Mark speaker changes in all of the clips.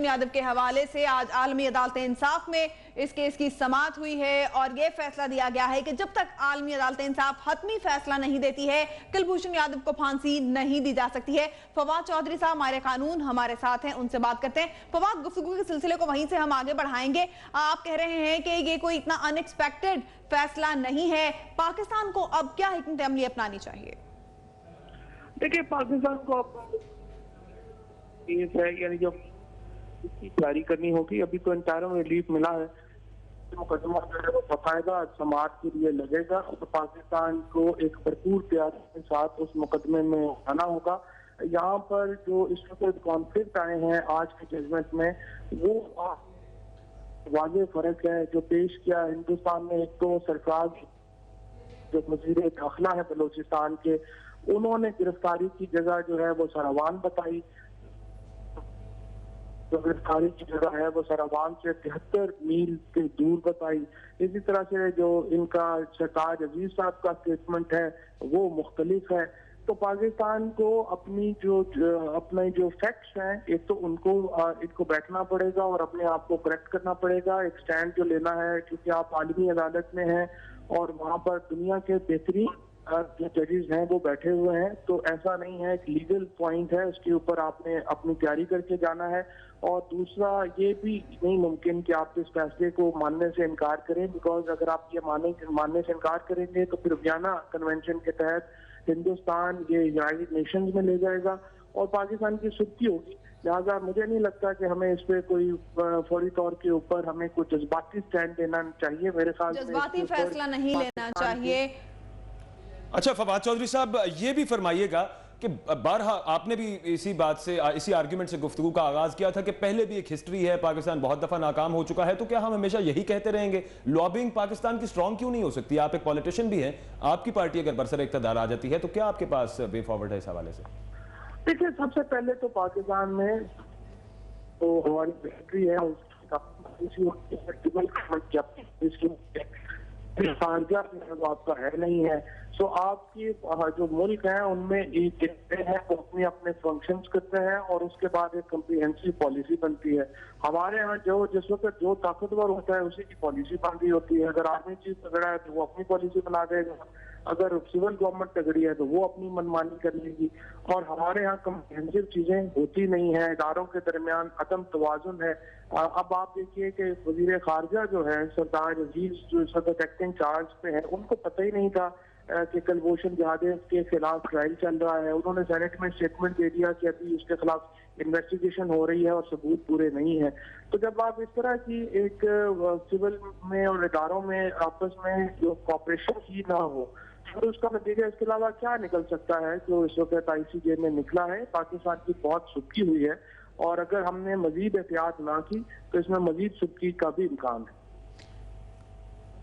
Speaker 1: यादव के हवाले से आज आलमी अदालत इंसाफ में इस केस की समाअत हुई है और यह फैसला दिया गया है कि जब तक आलमी अदालत इंसाफ हतमी फैसला नहीं देती है कुलभूषण यादव को फांसी नहीं दी जा सकती है। फवाद चौधरी साहब माहिर कानून हमारे साथ हैं, उनसे बात करते हैं। फवाद, गुफ्तगू के सिलसिले को वहीं से हम आगे बढ़ाएंगे। आप कह रहे हैं कि ये कोई इतना अनएक्सपेक्टेड फैसला नहीं है, पाकिस्तान को अब क्या हिकमत अमली अपनानी चाहिए?
Speaker 2: देखिए, पाकिस्तान को अब यानी जो इसकी तैयारी करनी होगी। अभी तो इंटरिम रिलीफ मिला है, मुकदमा जो है वो बकायदा समाअत के लिए लगेगा तो पाकिस्तान को एक भरपूर तैयारी के साथ उस मुकदमे में आना होगा। यहाँ पर जो इस वक्त कॉन्फ्लिक्ट आए हैं आज के जजमेंट में, वो वाज़ेह फर्क है जो पेश किया हिंदुस्तान में। एक तो सरकार जो वज़ीर दाखिला है बलोचिस्तान के, उन्होंने गिरफ्तारी की जगह जो है वो सरावान बताई। जो गिरफ्तारी की जगह है वो सरावान से 73 मील के दूर बताई। इसी तरह से जो इनका सरताज अजीज साहब का स्टेटमेंट है वो मुख्तलिफ है। तो पाकिस्तान को अपने जो फैक्ट्स हैं, एक तो इनको बैठना पड़ेगा और अपने आप को करेक्ट करना पड़ेगा, एक स्टैंड जो लेना है, क्योंकि आप आलमी अदालत में हैं और वहाँ पर दुनिया के बेहतरीन जो जजेस हैं वो बैठे हुए हैं। तो ऐसा नहीं है, एक लीगल पॉइंट है, उसके ऊपर आपने अपनी तैयारी करके जाना है। और दूसरा ये भी नहीं मुमकिन कि आप इस फैसले को मानने से इनकार करें, बिकॉज अगर आप ये मानने से इनकार करेंगे तो फिर वियना कन्वेंशन के तहत हिंदुस्तान ये यूनाइटेड नेशंस में ले जाएगा और पाकिस्तान की सुर्खी होगी। लिहाजा मुझे नहीं लगता कि हमें इस पे कोई फौरी तौर के ऊपर हमें कोई जज्बाती स्टैंड लेना चाहिए। मेरे ख्याल से
Speaker 1: जज्बाती फैसला नहीं लेना चाहिए।
Speaker 3: अच्छा फवाद चौधरी साहब, ये भी फरमाइएगा कि बारहा आपने भी इसी बात से, इसी आर्ग्यूमेंट से गुफ्तगू का आगाज किया था कि पहले भी एक हिस्ट्री है, पाकिस्तान बहुत दफा नाकाम हो चुका है, तो क्या हम हमेशा यही कहते रहेंगे? लॉबिंग पाकिस्तान की स्ट्रांग क्यों नहीं हो सकती? आप एक पॉलिटिशियन भी हैं, आपकी पार्टी अगर बरसर इक़्तिदार आ जाती है तो क्या आपके पास वे फॉरवर्ड है इस हवाले से?
Speaker 2: देखिए, सबसे पहले तो पाकिस्तान में तो हमारी हिस्ट्री है, खारजा आपका है नहीं है। सो आपकी जो मुल्क है उनमें एक है वो अपने अपने फंक्शंस करते हैं और उसके बाद एक कम्प्रीहेंसिव पॉलिसी बनती है। हमारे यहाँ जिस वक्त जो ताकतवर होता है उसी की पॉलिसी बन होती है। अगर आर्मी चीफ तगड़ा है तो वो अपनी पॉलिसी बना देगा, अगर सिविल गवर्नमेंट तगड़ी है तो वो अपनी मनमानी कर लेगी। और हमारे यहाँ कम्प्रीहेंसिव चीजें होती नहीं है, इदारों के दरमियान अदम तवाजुन है। अब आप देखिए कि वजीर खारजा जो है सरताज अजीज जो सदर एक्टिंग चार्ज पे है, उनको पता ही नहीं था कि कुलभूषण यादव के खिलाफ ट्रायल चल रहा है। उन्होंने सेनेट में स्टेटमेंट दे दिया कि अभी उसके खिलाफ इन्वेस्टिगेशन हो रही है और सबूत पूरे नहीं है। तो जब आप इस तरह की एक सिविल में और इदारों में आपस में जो कॉपरेशन ही ना हो तो उसका नतीजा इसके अलावा क्या निकल सकता है? जो इस वक्त ICJ में निकला है, पाकिस्तान की बहुत सुर्खी हुई है और अगर हमने मजीद एहतियात ना की तो इसमें मजीद सुर्खी का भी इम्कान है।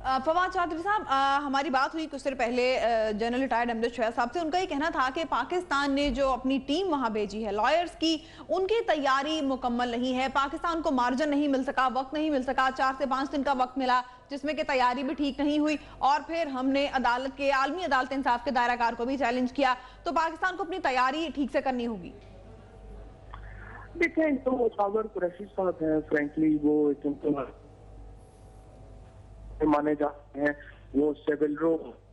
Speaker 1: फवाद चौधरी साहब, हमारी बात हुई कुछ देर पहले जनरल रिटायर्ड अमजद शोया साहब से। उनका ये कहना था कि पाकिस्तान ने जो अपनी टीम वहां भेजी है लॉयर्स की, उनकी तैयारी मुकम्मल नहीं है। पाकिस्तान को मार्जिन नहीं मिल सका, वक्त नहीं मिल सका, 4 से 5 दिन का वक्त मिला जिसमें कि तैयारी भी ठीक नहीं हुई और फिर हमने आलमी अदालत इंसाफ के दायराकार को भी चैलेंज किया। तो पाकिस्तान को अपनी तैयारी ठीक से करनी होगी।
Speaker 2: देखिए, तो सागर कुरैशी साहब हैं, फ्रेंकली वो माने जाते हैं, वो सेविल्रो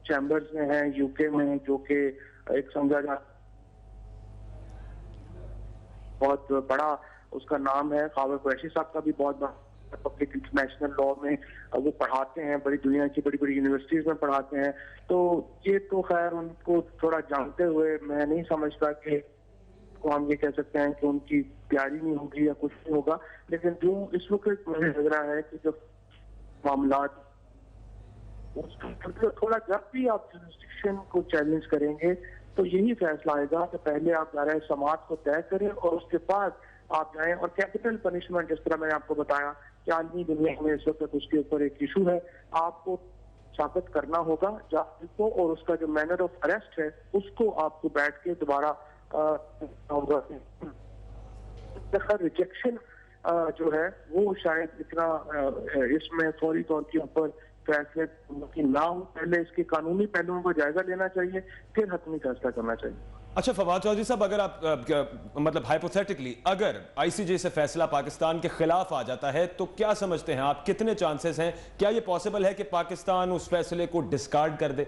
Speaker 2: चैम्बर्स में हैं UK में, जो कि एक समझा जाता बहुत बड़ा उसका नाम है। खावर कुरैशी साहब का भी बहुत बड़ा पब्लिक इंटरनेशनल लॉ में वो पढ़ाते हैं, बड़ी दुनिया की बड़ी बड़ी यूनिवर्सिटीज में पढ़ाते हैं। तो ये तो खैर उनको थोड़ा जानते हुए मैं नहीं समझता कि को हम ये कह सकते हैं कि उनकी तैयारी नहीं होगी या कुछ नहीं होगा। लेकिन जो इस वक्त मुझे लग रहा है कि जो मामला थोड़ा जब भी आप जुरिस्डिक्शन को चैलेंज करेंगे तो यही फैसला आएगा कि पहले आप दायरा समाअत को तय करें और उसके बाद आप जाएं। और कैपिटल पनिशमेंट, जिस तरह मैंने आपको बताया कि आलमी दुनिया में इस वक्त उसके ऊपर एक इशू है, आपको साबित करना होगा जज को और उसका जो मैनर ऑफ अरेस्ट है उसको आपको बैठ के दोबारा रिजेक्शन जो है वो शायद इतना इसमें फौरी तौर के ऊपर फैसले की ना हो। पहले इसके कानूनी पहलुओं का जायजा लेना चाहिए, फिर हतमी फैसला करना चाहिए।
Speaker 3: अच्छा फवाद चौधरी साहब, अगर आप मतलब हाइपोथेटिकली अगर आईसीजे से फैसला पाकिस्तान के खिलाफ आ जाता है तो क्या समझते हैं आप, कितने चांसेस हैं, क्या यह पॉसिबल है कि पाकिस्तान उस फैसले को डिस्कार्ड कर दे?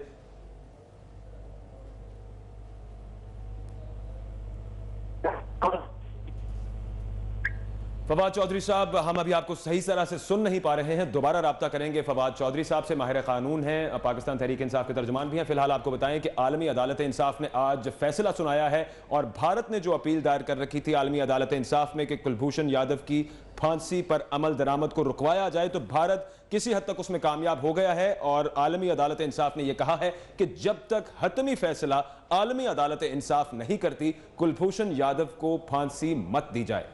Speaker 3: फवाद चौधरी साहब, हम अभी आपको सही तरह से सुन नहीं पा रहे हैं, दोबारा राब्ता करेंगे फवाद चौधरी साहब से। माहिर कानून हैं, पाकिस्तान तहरीक इंसाफ के तर्जुमान भी हैं। फिलहाल आपको बताएं कि आलमी अदालत इंसाफ ने आज फैसला सुनाया है और भारत ने जो अपील दायर कर रखी थी आलमी अदालत इंसाफ में कि कुलभूषण यादव की फांसी पर अमल दरामद को रुकवाया जाए, तो भारत किसी हद तक उसमें कामयाब हो गया है। और आलमी अदालत इंसाफ ने यह कहा है कि जब तक हतमी फैसला आलमी अदालत इंसाफ नहीं करती, कुलभूषण यादव को फांसी मत दी जाए।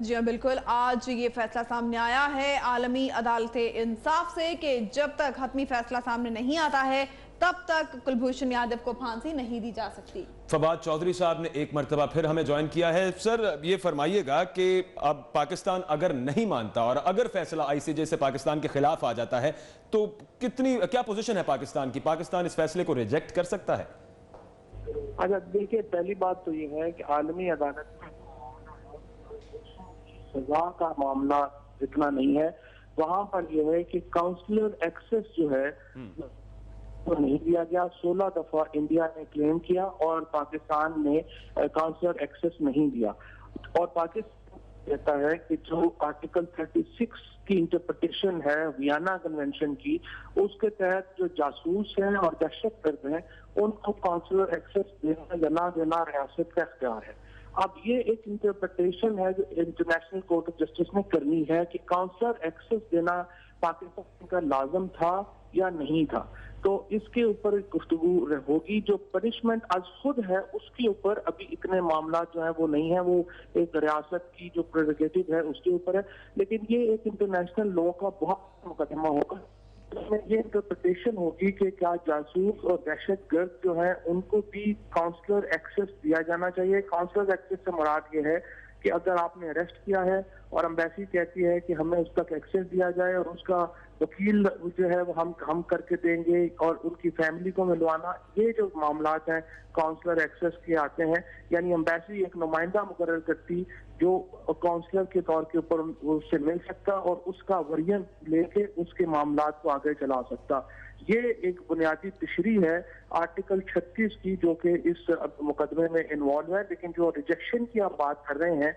Speaker 1: जी हाँ, बिल्कुल। आज ये फैसला सामने आया है आलमी अदालत इंसाफ से कि जब तक हतमी फैसला सामने नहीं आता है तब तक कुलभूषण यादव को फांसी नहीं दी जा सकती।
Speaker 3: फवाद चौधरी साहब ने एक मर्तबा फिर हमें ज्वाइन किया है। सर, ये फरमाइएगा कि अब पाकिस्तान अगर नहीं मानता और अगर फैसला आईसीजे से पाकिस्तान के खिलाफ आ जाता है तो क्या पोजीशन है पाकिस्तान की? पाकिस्तान इस फैसले को रिजेक्ट कर सकता है?
Speaker 2: अच्छा देखिए, पहली बात तो ये है कि आलमी अदालत सजा का मामला इतना नहीं है। वहां पर यह है कि काउंसलर एक्सेस जो है वो नहीं दिया गया। 16 दफा इंडिया ने क्लेम किया और पाकिस्तान ने काउंसलर एक्सेस नहीं दिया। और पाकिस्तान कहता है कि जो आर्टिकल 36 की इंटरप्रिटेशन है वियना कन्वेंशन की, उसके तहत जो जासूस हैं और दहशतगर्द हैं उनको काउंसलर एक्सेस देना या ना देना रियासत का इख्तियार है। अब ये एक इंटरप्रिटेशन है जो इंटरनेशनल कोर्ट ऑफ जस्टिस ने करनी है कि काउंसलर एक्सेस देना पाकिस्तान का लाजम था या नहीं था। तो इसके ऊपर गुफ्तगू होगी। जो पनिशमेंट आज खुद है उसके ऊपर अभी इतने मामला जो है वो नहीं है, वो एक रियासत की जो प्रेरोगेटिव है उसके ऊपर है। लेकिन ये एक इंटरनेशनल लॉ का बहुत मुकदमा होगा। इसमें ये इंटरप्रिटेशन होगी कि क्या जासूस और दहशतगर्द जो है उनको भी काउंसलर एक्सेस दिया जाना चाहिए। काउंसलर एक्सेस से मुराद ये है कि अगर आपने अरेस्ट किया है और एम्बेसी कहती है कि हमें उस तक एक्सेस दिया जाए और उसका वकील जो है वो हम करके देंगे और उनकी फैमिली को मिलवाना, ये जो मामलात हैं काउंसलर एक्सेस के आते हैं। यानी एम्बेसी एक नुमाइंदा मुकर्रर करती जो काउंसलर के तौर के ऊपर उससे मिल सकता और उसका वर्जन लेके उसके मामलात को आगे चला सकता। ये एक बुनियादी तशरीह है आर्टिकल 36 की जो कि इस मुकदमे में इन्वॉल्व है। लेकिन जो रिजेक्शन की आप बात कर रहे हैं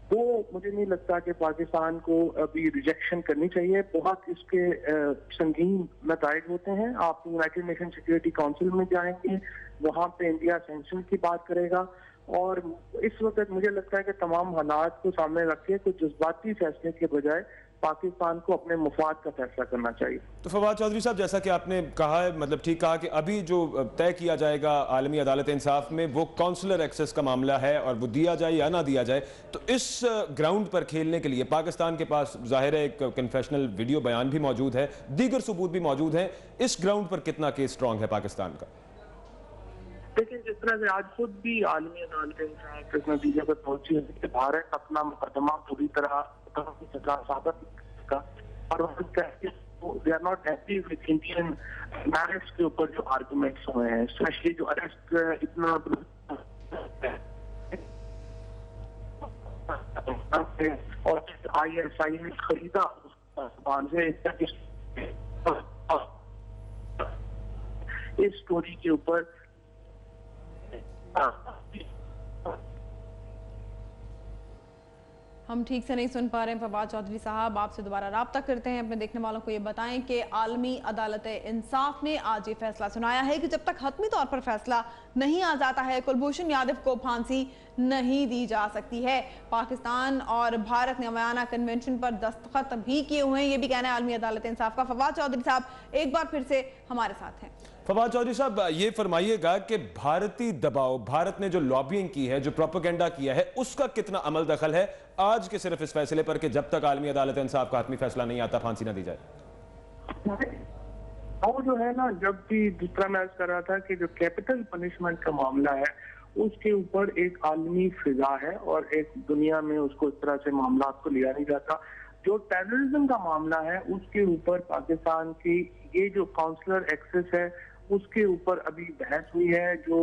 Speaker 2: वो मुझे नहीं लगता कि पाकिस्तान को अभी रिजेक्शन करनी चाहिए। बहुत इसके संगीन नताइज होते हैं। आप यूनाइटेड नेशन सिक्योरिटी काउंसिल में जाएंगे, वहां पे इंडिया सैंक्शन की बात करेगा। और इस वक्त मुझे लगता है कि तमाम हालात को सामने रख के कुछ जज्बाती फैसले के बजाय पाकिस्तान को अपने मुफाद का फैसला करना चाहिए।
Speaker 3: तो फवाद चौधरी साहब, जैसा कि आपने कहा है, मतलब ठीक कहा कि अभी जो तय किया जाएगा आलमी अदालत इंसाफ में वो काउंसलर एक्सेस का मामला है और वो दिया जाए या ना दिया जाए। तो इस ग्राउंड पर खेलने के लिए पाकिस्तान के पास जाहिर है एक कन्फेशनल वीडियो बयान भी मौजूद है, दीगर सबूत भी मौजूद हैं। इस ग्राउंड पर कितना केस स्ट्रांग है पाकिस्तान का?
Speaker 2: लेकिन जिस तरह से आज खुद भी आलमी अदालत इंसाफ इस नतीजे पर पहुंची है कि भारत अपना मुकदमा पूरी तरह साबित का और they are not happy with Indian merits के ऊपर जो आर्गुमेंट्स हुए हैं, स्पेशली जो अरेस्ट इतना और ISI ने खरीदा इस स्टोरी के ऊपर
Speaker 1: हम ठीक से नहीं सुन पा रहे हैं फवाद चौधरी साहब, आपसे दोबारा राब्ता करते हैं। अपने देखने वालों को ये बताएं कि आलमी अदालत इंसाफ ने आज ये फैसला सुनाया है कि जब तक हतमी तौर पर फैसला नहीं आ जाता है कुलभूषण यादव को फांसी नहीं दी जा सकती है। पाकिस्तान और भारत ने वियना कन्वेंशन पर दस्तखत भी किए हुए हैं, ये भी कहना है आलमी अदालत इंसाफ का। फवाद चौधरी साहब एक बार फिर से हमारे साथ हैं।
Speaker 3: फवाद चौधरी साहब, ये फरमाइएगा कि भारतीय दबाव, भारत ने जो लॉबिंग की है, जो प्रोपेगेंडा किया है, उसका कितना अमल दखल है आज के सिर्फ इस फैसले पर कि जब तक आलमी अदालत इंसाफ का हतमी फैसला नहीं आता फांसी ना दी जाए?
Speaker 2: वो जो है ना, जब भी जिस तरह मैं कर रहा था कि जो कैपिटल पनिशमेंट का मामला है उसके ऊपर एक आलमी फिजा है और एक दुनिया में उसको इस तरह से मामला को लिया नहीं जाता। जो टेररिज्म का मामला है उसके ऊपर पाकिस्तान की ये जो काउंसलर एक्सेस है उसके ऊपर अभी बहस हुई है। जो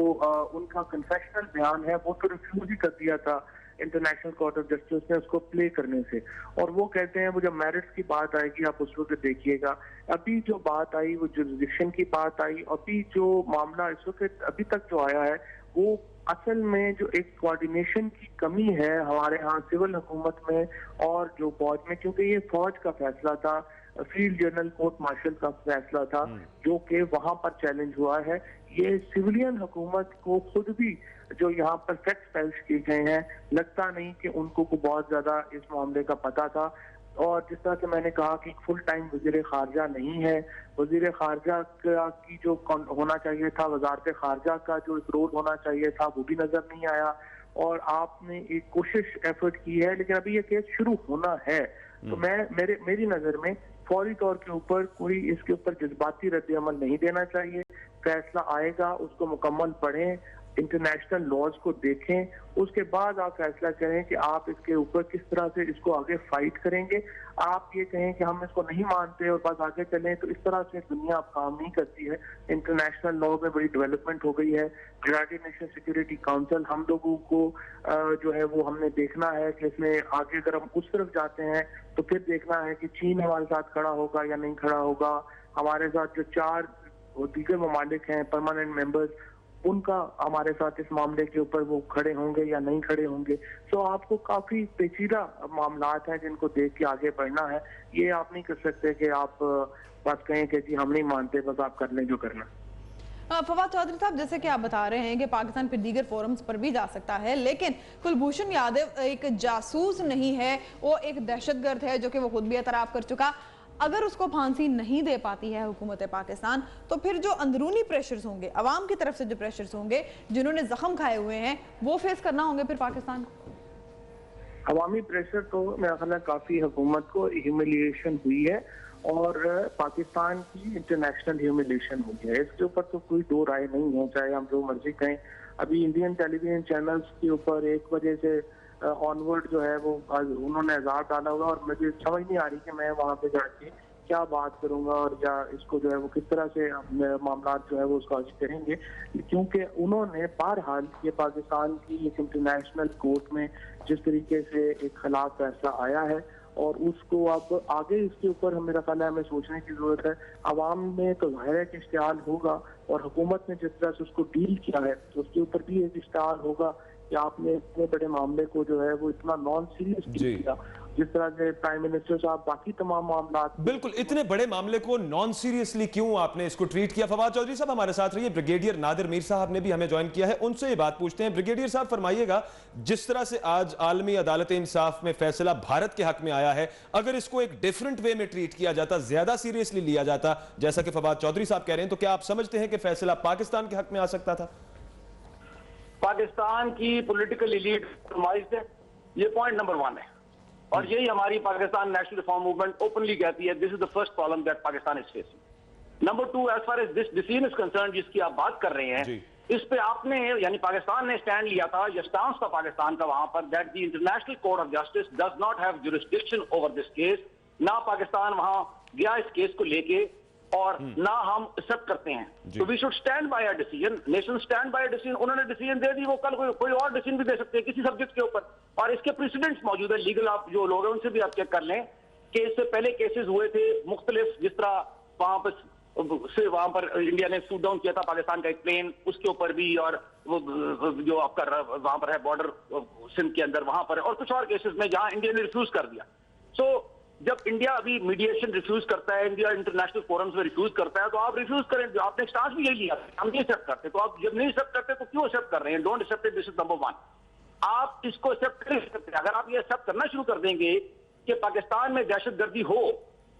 Speaker 2: उनका कन्फेशनल बयान है वो तो रिफ्यूज ही कर दिया था इंटरनेशनल कोर्ट ऑफ जस्टिस ने उसको प्ले करने से, और वो कहते हैं वो जब मेरिट्स की बात आएगी आप उस वक्त देखिएगा। अभी जो बात आई वो जुरिडिक्शन की बात आई, अभी जो मामला इस वक्त अभी तक जो आया है वो असल में जो एक कोऑर्डिनेशन की कमी है हमारे यहाँ सिविल हुकूमत में और जो फौज में, क्योंकि ये फौज का फैसला था, फील्ड जनरल कोर्ट मार्शल का फैसला था जो कि वहां पर चैलेंज हुआ है। ये सिविलियन हुकूमत को खुद भी जो यहाँ पर फैक्ट पेश किए गए हैं लगता नहीं कि उनको को बहुत ज्यादा इस मामले का पता था। और जिस तरह से मैंने कहा कि फुल टाइम वजीर खारजा नहीं है, वजीर खारजा की जो होना चाहिए था, वजारत खारजा का जो एक रोल होना चाहिए था वो भी नजर नहीं आया। और आपने एक कोशिश एफर्ट की है लेकिन अभी ये केस शुरू होना है, तो मेरी नजर में फौरी तौर के ऊपर कोई इसके ऊपर जज्बाती रद्द अमल नहीं देना चाहिए। फैसला आएगा उसको मुकम्मल पढ़ें, इंटरनेशनल लॉज को देखें, उसके बाद आप फैसला करें कि आप इसके ऊपर किस तरह से इसको आगे फाइट करेंगे। आप ये कहें कि हम इसको नहीं मानते और बस आगे चलें, तो इस तरह से दुनिया अब काम नहीं करती है। इंटरनेशनल लॉ में बड़ी डेवलपमेंट हो गई है। यूनाइटेड नेशन सिक्योरिटी काउंसिल हम लोगों को जो है वो हमने देखना है कि इसमें आगे अगर हम उस तरफ जाते हैं तो फिर देखना है कि चीन हमारे साथ खड़ा होगा या नहीं खड़ा होगा। हमारे साथ जो 4 दीगर ममालिक हैं परमानेंट मेंबर्स, उनका हमारे साथ इस मामले के ऊपर वो खड़े होंगे या नहीं खड़े होंगे। तो आपको काफी पेचीदा मामलात हैं जिनको देख के आगे बढ़ना है। ये आप नहीं कर सकते कि आप बस कहें कि जी हम नहीं मानते, बस आप कर लें जो करना।
Speaker 1: फवाद चौधरी साहब, जैसे कि आप बता रहे हैं कि पाकिस्तान फिर दीगर फोरम्स पर भी जा सकता है, लेकिन कुलभूषण यादव एक जासूस नहीं है, वो एक दहशतगर्द है जो कि वो खुद भी एतराफ कर चुका। अगर उसको फांसी नहीं दे पाती है हुकूमत पाकिस्तान, तो फिर जो अंदरूनी प्रेशर्स होंगे, अवाम की तरफ से जो प्रेशर्स होंगे, जिन्होंने जख्म खाए हुए हैं, वो फेस करना होंगे फिर पाकिस्तान को।
Speaker 2: अवामी प्रेशर तो मेरा ख्याल है काफी हुकूमत को ह्यूमिलिएशन हुई है और पाकिस्तान की इंटरनेशनल ह्यूमिलिएशन हुई है, इसके ऊपर तो कोई दो राय नहीं है, चाहे हम जो मर्जी कहें। अभी इंडियन टेलीविजन चैनल्स के ऊपर 1 बजे से ऑनवर्ड जो है वो उन्होंने अजाब डाला हुआ और मुझे समझ नहीं आ रही कि मैं वहां पे जाके क्या बात करूंगा और या इसको जो है वो किस तरह से मामला जो है वो उसको आगे करेंगे, क्योंकि उन्होंने बहरहाल ये पाकिस्तान की एक इंटरनेशनल कोर्ट में जिस तरीके से एक खिलाफ फैसला आया है और उसको अब आगे इसके ऊपर मेरा ख्याल है हमें सोचने की जरूरत है। आवाम में तो जाहिर है कि इश्तिहाल होगा और हुकूमत ने जिस तरह से उसको डील किया है तो उसके ऊपर भी एक इश्तिहाल होगा कि आपने इतने बड़े मामले को जो है वो इतना नॉन सीरियस किया, जिस तरह से प्राइम मिनिस्टर साहब बाकी तमाम मामला।
Speaker 3: बिल्कुल, इतने बड़े मामले को नॉन सीरियसली क्यों आपने इसको ट्रीट किया? फवाद चौधरी साहब हमारे साथ रहिए, ब्रिगेडियर नादिर मीर साहब ने भी हमें ज्वाइन किया है, उनसे ये बात पूछते हैं। ब्रिगेडियर साहब फरमाइएगा, जिस तरह से आज आलमी अदालत इंसाफ में फैसला भारत के हक में आया है, अगर इसको एक डिफरेंट वे में ट्रीट किया जाता, ज्यादा सीरियसली लिया जाता, जैसा कि फवाद चौधरी साहब कह रहे हैं, तो क्या आप समझते हैं कि फैसला पाकिस्तान के हक में आ सकता था?
Speaker 4: पाकिस्तान की पॉलिटिकल एलीट कॉम्प्रोमाइज्ड है, ये पॉइंट नंबर 1 है और यही हमारी Pakistan national reform movement openly कहती है, this is the first problem that Pakistan is facing. Number 2, as far as this decision is concern, जिसकी आप बात कर रहे हैं, इस पे आपने यानी पाकिस्तान ने स्टैंड लिया था, या स्टांस था पाकिस्तान का वहां पर, that the international court of justice does not have jurisdiction over this case. ना पाकिस्तान वहां गया इस केस को लेके और ना हम एक्सेप्ट करते हैं, तो we should stand by a decision, nation stand by a decision. उन्होंने डिसीजन दे दी, वो कल कोई और डिसीजन भी दे सकते हैं किसी सब्जेक्ट के ऊपर, और इसके प्रेसिडेंट्स मौजूद है लीगल, आप जो लोग हैं उनसे भी आप चेक कर लें कि इससे पहले केसेस हुए थे मुख्तलिफ, जिस तरह वहां पर इंडिया ने शूट डाउन किया था पाकिस्तान का एक प्लेन, उसके ऊपर भी, और वो जो आपका वहां पर है बॉर्डर सिंध के अंदर वहां पर, और कुछ और केसेस में जहां इंडिया ने रिफ्यूज कर दिया। सो जब इंडिया अभी मीडिएशन रिफ्यूज करता है, इंडिया इंटरनेशनल फोरम्स में रिफ्यूज करता है, तो आप रिफ्यूज करें, जो आपने स्टांस भी यही लिया, हम नहीं एक्सेप्ट करते, तो आप जब नहीं एक्सेप्ट करते तो क्यों एक्सेप्ट कर रहे हैं? Don't accept it, this is number 1। आप इसको एक्सेप्ट नहीं सकते। अगर आप ये एक्सेप्ट करना शुरू कर देंगे कि पाकिस्तान में दहशतगर्दी हो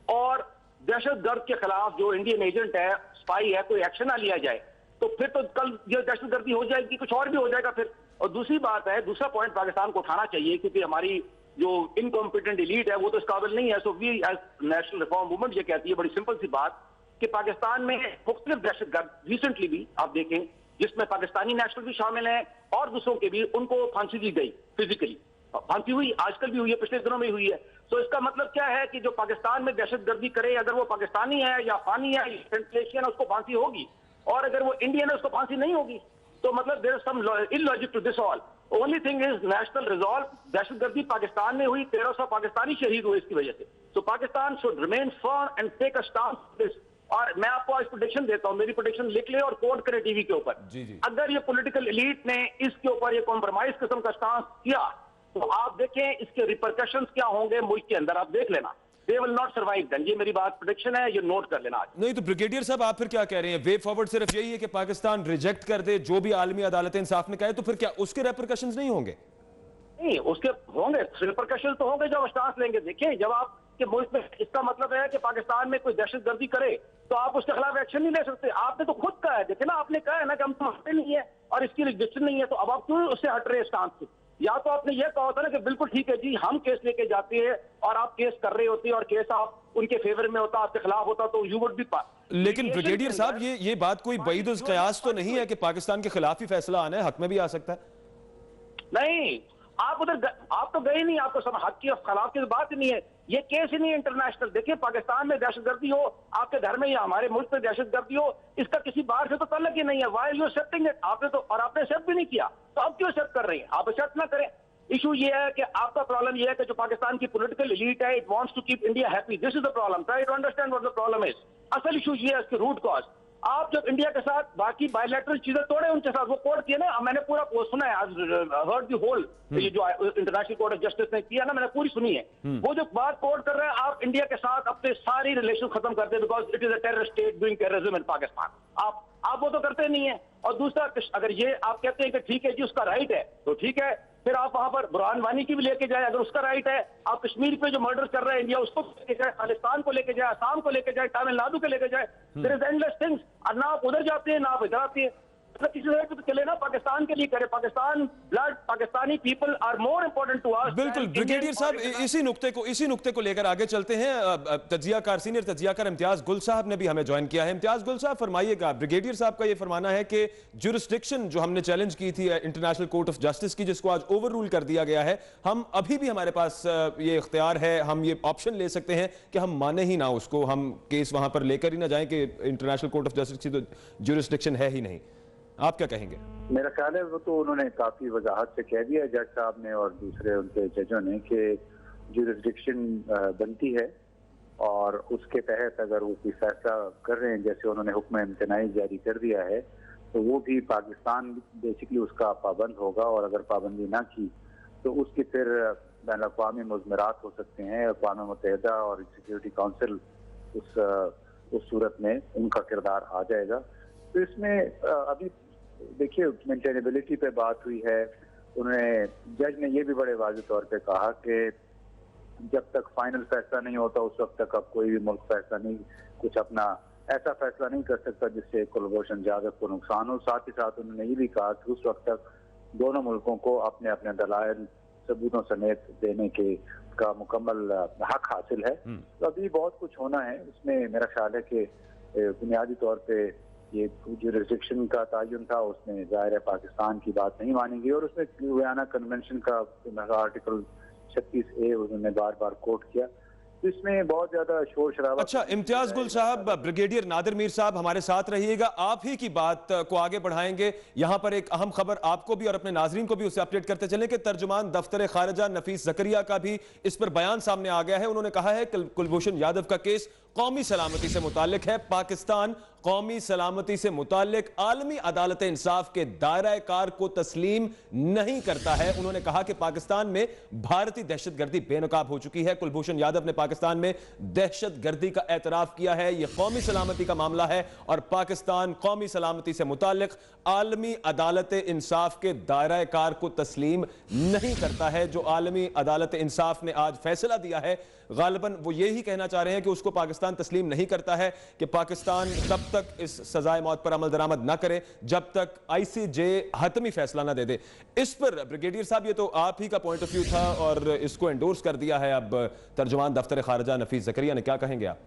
Speaker 4: और दहशतगर्द के खिलाफ जो इंडियन एजेंट है, स्पाई है, कोई एक्शन ना लिया जाए, तो फिर तो कल ये दहशतगर्दी हो जाएगी, कुछ और भी हो जाएगा फिर। और दूसरी बात है, दूसरा पॉइंट पाकिस्तान को उठाना चाहिए, क्योंकि हमारी जो इनकॉम्पिटेंट एलीट है वो तो इस काबिल नहीं है। So we as national reform movement ये कहती है, बड़ी सिंपल सी बात, कि पाकिस्तान में मुख्तलिफ दहशतगर्द रिसेंटली भी आप देखें, जिसमें पाकिस्तानी नेशनल भी शामिल हैं और दूसरों के भी, उनको फांसी दी गई, फिजिकली फांसी हुई, आजकल भी हुई है, पिछले दिनों में हुई है। तो इसका मतलब क्या है कि जो पाकिस्तान में दहशतगर्दी करे, अगर वो पाकिस्तानी है या अफगानी है या सेंट्रेशियन, उसको फांसी होगी। और अगर वो इंडियन है उसको फांसी नहीं होगी। तो मतलब there is some illogic to this all. Only thing is national resolve. दहशतगर्दी पाकिस्तान में हुई, 1300 पाकिस्तानी शहीद हुए इसकी वजह से। तो Pakistan should remain firm and take a stance this. और मैं आपको आज प्रोडिक्शन देता हूं, मेरी प्रोडिक्शन लिख ले और कोड करें टीवी के ऊपर। अगर ये पॉलिटिकल एलीट ने इसके ऊपर ये कॉम्प्रोमाइज किस्म का स्टांस किया तो आप देखें इसके रिपरकशंस क्या होंगे मुल्क के अंदर, आप देख लेना। They will not survive then। ये मेरी बात प्रेडिक्शन है, ये नोट कर लेना आज।
Speaker 3: नहीं तो ब्रिगेडियर साहब आप फिर क्या कह रहे हैं? वे फॉरवर्ड सिर्फ यही है कि पाकिस्तान रिजेक्ट कर दे जो भी आलमी अदालत इंसाफ ने कहे, तो फिर क्या उसके रेपरकशंस नहीं होंगे?
Speaker 4: नहीं, उसके होंगे रिपरकशंस तो होंगे जब स्टांस लेंगे। देखिए जब आप के मुल्क में, इसका मतलब है कि पाकिस्तान में कोई दहशतगर्दी करे तो आप उसके खिलाफ एक्शन नहीं ले सकते। आपने तो खुद कहा है, देखिए ना, आपने कहा है ना कि हम तो हटते नहीं है और इसकी रिजेक्शन नहीं है, तो अब आप क्यों उससे हट रहे स्टांस से? या तो आपने ये कहा होता ना कि बिल्कुल ठीक है जी, हम केस लेके जाते हैं और आप केस कर रहे होते और केस आप उनके फेवर में होता, आपके खिलाफ होता, तो यू वुड बी।
Speaker 3: लेकिन ब्रिगेडियर साहब ये बात कोई बईद कयास तो नहीं है कि पाकिस्तान के खिलाफ ही फैसला आना है, हक में भी आ सकता है?
Speaker 4: नहीं, आप उधर आप तो गए नहीं, आपको सब हक की और खिलाफ की बात ही नहीं है। ये केस ही नहीं है इंटरनेशनल। देखिए पाकिस्तान में दहशतगर्दी हो, आपके घर में या हमारे मुल्क में दहशतगर्दी हो, इसका किसी बाहर से तो तल्लक ही नहीं है। Why you accepting it? आपने तो, और आपने एक्सेप्ट भी नहीं किया, तो अब क्यों एक्सेप्ट कर रहे हैं? आप एक्सेप्ट ना करें। इशू ये है कि आपका प्रॉब्लम ये है कि जो पाकिस्तान की पॉलिटिकल एलीट है, it wants to keep India happy. This is the problem. Try to understand what the problem is. असल इशू ये है, इसके रूट कॉज। आप जब इंडिया के साथ बाकी बायलैटरल चीजें तोड़े, उनके साथ वो कोर्ट किया ना, मैंने पूरा सुना है, हर्ड द होल, ये जो इंटरनेशनल कोर्ट ऑफ जस्टिस ने किया ना, मैंने पूरी सुनी है। वो जो बात कोर्ट कर रहे हैं, आप इंडिया के साथ अपने सारी रिलेशन खत्म कर दे, because it is a terrorist state doing terrorism in Pakistan. आप वो तो करते नहीं है। और दूसरा, अगर ये आप कहते हैं कि ठीक है जी उसका राइट है, तो ठीक है, फिर आप वहां पर बुरहान वानी की भी लेके जाए, अगर उसका राइट है। आप कश्मीर पे जो मर्डर कर रहे हैं इंडिया, उसको लेके जाए, खालिस्तान को लेके जाए, असम को लेके जाए, तमिलनाडु को लेके जाए। There is endless things. और ना आप उधर जाते हैं ना आप इधर आते हैं। किसी तरह तो चले ना, पाकिस्तान के लिए करे। Pakistan blood, Pakistani people are more important to us.
Speaker 3: बिल्कुल ब्रिगेडियर साहब, इसी नुक्ते को लेकर आगे चलते हैं। तज्जियाकार, सीनियर तज्जियाकार इम्तियाज गुल साहब ने भी हमें ज्वाइन किया है। इम्तियाज गुल साहब फरमाइएगा, ब्रिगेडियर साहब का ये फरमाना है कि जुरिस्डिक्शन जो हमने चैलेंज की थी इंटरनेशनल कोर्ट ऑफ जस्टिस की, जिसको आज ओवर रूल कर दिया गया है, हम अभी भी हमारे पास ये इख्तियार है, हम ये ऑप्शन ले सकते हैं कि हम माने ही ना उसको, हम केस वहां पर लेकर ही ना जाएं कि इंटरनेशनल कोर्ट ऑफ जस्टिस की तो जुरिस्डिक्शन है ही नहीं। आप क्या कहेंगे?
Speaker 5: मेरा ख्याल है वो तो उन्होंने काफी वजाहत से कह दिया जज साहब ने और दूसरे उनके जजों ने कि जुरिस्डिक्शन बनती है और उसके तहत अगर वो कोई फैसला कर रहे हैं, जैसे उन्होंने हुक्म इम्तनाई जारी कर दिया है, तो वो भी पाकिस्तान बेसिकली उसका पाबंद होगा। और अगर पाबंदी ना की तो उसके फिर बैन अवी मुज़मरात हो सकते हैं। अक़वाम मुत्तहिदा और सिक्योरिटी काउंसिल उस सूरत में उनका किरदार आ जाएगा। तो इसमें अभी देखिए मेंटेनेबिलिटी पे बात हुई है। जज ने ये भी बड़े वाज़ेह तौर पे कहा कि जब तक फाइनल फैसला नहीं होता उस वक्त तक अब कोई भी मुल्क फैसला नहीं, कुछ अपना ऐसा फैसला नहीं कर सकता जिससे कुलभूषण जाधव को नुकसान हो। साथ ही साथ उन्होंने ये भी कहा कि उस वक्त तक दोनों मुल्कों को अपने अपने दलाइल सबूतों समेत देने के का मुकम्मल हक हासिल है। तो अभी बहुत कुछ होना है। उसमें मेरा ख्याल है कि बुनियादी तौर पे ये जुरिस्डिक्शन का तयन था, उसमें ज़ाहिर है पाकिस्तान की बात नहीं मानेंगी। और उसमें वियना कन्वेंशन का आर्टिकल 36A उन्होंने बार बार कोट किया। तो इसमें बहुत ज्यादा शोर शराबा।
Speaker 3: अच्छा इम्तियाज गुल साहब, ब्रिगेडियर नादिर मीर साहब हमारे साथ रहिएगा, आप ही की बात को आगे बढ़ाएंगे। यहां पर एक अहम खबर आपको भी और अपने नाजरीन को भी उससे अपडेट करते चलें कि तर्जुमान दफ्तर खारिजा नफीस जकरिया का भी इस पर बयान सामने आ गया है। उन्होंने कहा है कि कुलभूषण यादव का केस कौमी सलामती से मुताल्लिक है। पाकिस्तान कौमी सलामती से मुताल्लिक आलमी अदालत इंसाफ के दायरा कार को तस्लीम नहीं करता है। उन्होंने कहा कि पाकिस्तान में भारतीय दहशतगर्दी बेनकाब हो चुकी है। कुलभूषण यादव ने पाकिस्तान में दहशतगर्दी का एतराफ किया है। यह कौमी सलामती का मामला है और पाकिस्तान कौमी सलामती से मुताल्लिक आलमी अदालत इंसाफ के दायरा कार को तस्लीम नहीं करता है। जो आलमी अदालत इंसाफ ने आज फैसला दिया है, गालिबन वो यही कहना चाह रहे हैं कि उसको पाकिस्तान तस्लीम नहीं करता है कि पाकिस्तान तब तक इस सजाए मौत पर अमल दरामद न करे जब तक ICJ हतमी फैसला न दे दे। इस पर ब्रिगेडियर साहब, ये तो आप ही का पॉइंट ऑफ व्यू था और इसको एंडोर्स कर दिया है अब तर्जुमान दफ्तर खारिजा नफीस जकरिया ने, क्या कहेंगे आप?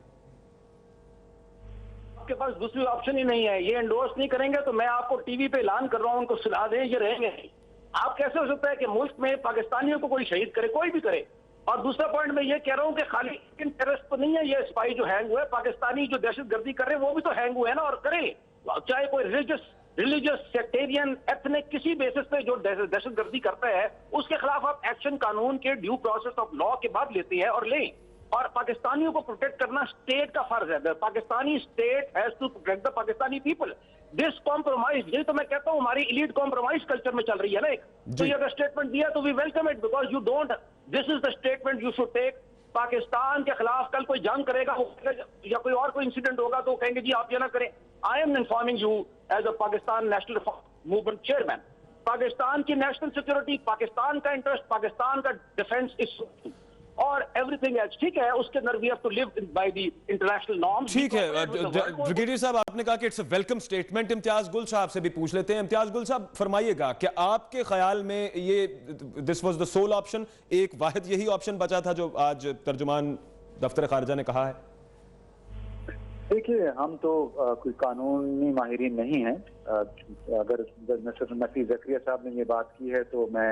Speaker 4: आपके पास दूसरी ऑप्शन ही नहीं है। ये एंडोर्स नहीं करेंगे तो मैं आपको टीवी पे ऐलान कर रहा हूं, उनको सुना दें, ये रहेंगे नहीं। आप कैसे हो सकता है कि मुल्क में पाकिस्तानियों को कोई शहीद करे, कोई भी करे। और दूसरा पॉइंट मैं ये कह रहा हूं कि खाली इंडियन टेररिस्ट तो नहीं है ये स्पाई जो हैंग हुए, पाकिस्तानी जो दहशतगर्दी कर रहे हैं वो भी तो हैंग हुए हैं ना, और करें। चाहे कोई रिलीजियस सेक्टेरियन एथनिक किसी बेसिस पे जो दहशतगर्दी करता है उसके खिलाफ आप एक्शन कानून के ड्यू प्रोसेस ऑफ लॉ के बाद लेते हैं और लें। और पाकिस्तानियों को प्रोटेक्ट करना स्टेट का फर्ज है। Pakistani state has to protect the Pakistani people. This compromise, यही तो मैं कहता हूं हमारी इलीट कॉम्प्रोमाइज कल्चर में चल रही है ना एक। तो ये अगर स्टेटमेंट दिया तो we welcome it because you don't, this is the statement you should take. Pakistan के खिलाफ कल कोई जंग करेगा या कोई और कोई इंसिडेंट होगा तो कहेंगे जी आप ये ना करें। I am informing you as a Pakistan national movement chairman, Pakistan की नेशनल सिक्योरिटी, पाकिस्तान का इंटरेस्ट, पाकिस्तान का डिफेंस इज और एवरीथिंग एल्स ठीक है, उसके अंदर we have to live by the international norms.
Speaker 3: ठीक है ब्रिगेडियर साहब, आपने कहा कि it's a welcome statement. Imtiaz Gul साहब से भी पूछ लेते हैं। इम्तियाज गुल साहब, फरमाइएगा कि आपके ख्याल में ये this was the sole option, एक वाहिद यही ऑप्शन बचा था जो आज तर्जुमान दफ्तर खारजा ने कहा है?
Speaker 5: देखिए, हम तो कोई कानूनी माहिरीन नहीं हैं। अगर मिस्टर नफी जकरिया साहब ने ये बात की है तो मैं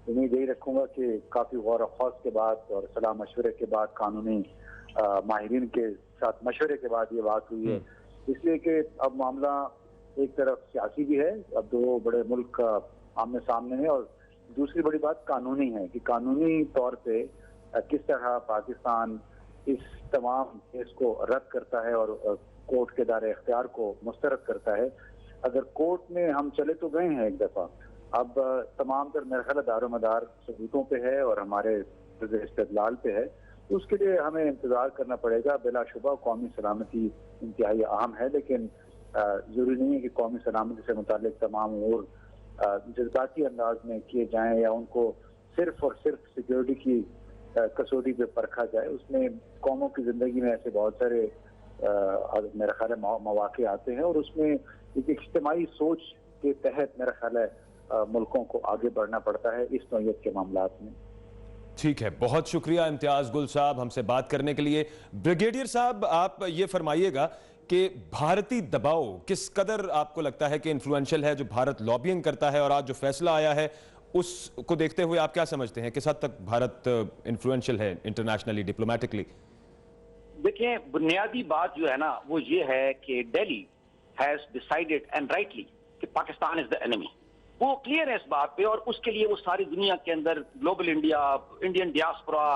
Speaker 5: उम्मीद यही रखूंगा कि काफी गौर खौस के बाद और सलाह मशवरे के बाद, कानूनी माहिरीन के साथ मशवरे के बाद ये बात हुई है। इसलिए कि अब मामला एक तरफ सियासी भी है, अब दो बड़े मुल्क आमने सामने हैं, और दूसरी बड़ी बात कानूनी है कि कानूनी तौर पे किस तरह पाकिस्तान इस तमाम केस को रद्द करता है और कोर्ट के दायरे इख्तियार को मुस्तरद करता है। अगर कोर्ट में हम चले तो गए हैं एक दफा, अब तमाम तर मेरा ख्याल दारोमदार सबूतों पे है और हमारे इस्तेदलाल पे है, तो उसके लिए हमें इंतजार करना पड़ेगा। बिलाशुबा कौमी सलामती इंतहाई अहम है, लेकिन जरूरी नहीं है कि कौमी सलामती से मुतालिक तमाम और जज्बाती अंदाज में किए जाएं या उनको सिर्फ और सिर्फ सिक्योरिटी की कसौटी पे परखा जाए। उसमें कौमों की जिंदगी में ऐसे बहुत सारे मेरा ख्याल है मौके आते हैं, और उसमें एक इज्तिमाई सोच के तहत मेरा ख्याल है मुल्कों को आगे बढ़ना पड़ता है इस नौयत के मामलात में।
Speaker 3: ठीक है, बहुत शुक्रिया इम्तियाज गुल साहब हमसे बात करने के लिए। ब्रिगेडियर साहब, आप ये फरमाइएगा कि भारतीय दबाव किस कदर आपको लगता है कि इन्फ्लुएंशियल है, जो भारत लॉबिंग करता है, और आज जो फैसला आया है उसको देखते हुए आप क्या समझते हैं, किस हद तक भारत इन्फ्लुएंशियल है इंटरनेशनली, डिप्लोमेटिकली?
Speaker 4: देखिए, बुनियादी बात जो है ना वो ये है कि Delhi has decided and rightly कि पाकिस्तान इज द एनिमी। वो क्लियर है इस बात पे, और उसके लिए वो सारी दुनिया के अंदर global India, Indian diaspora,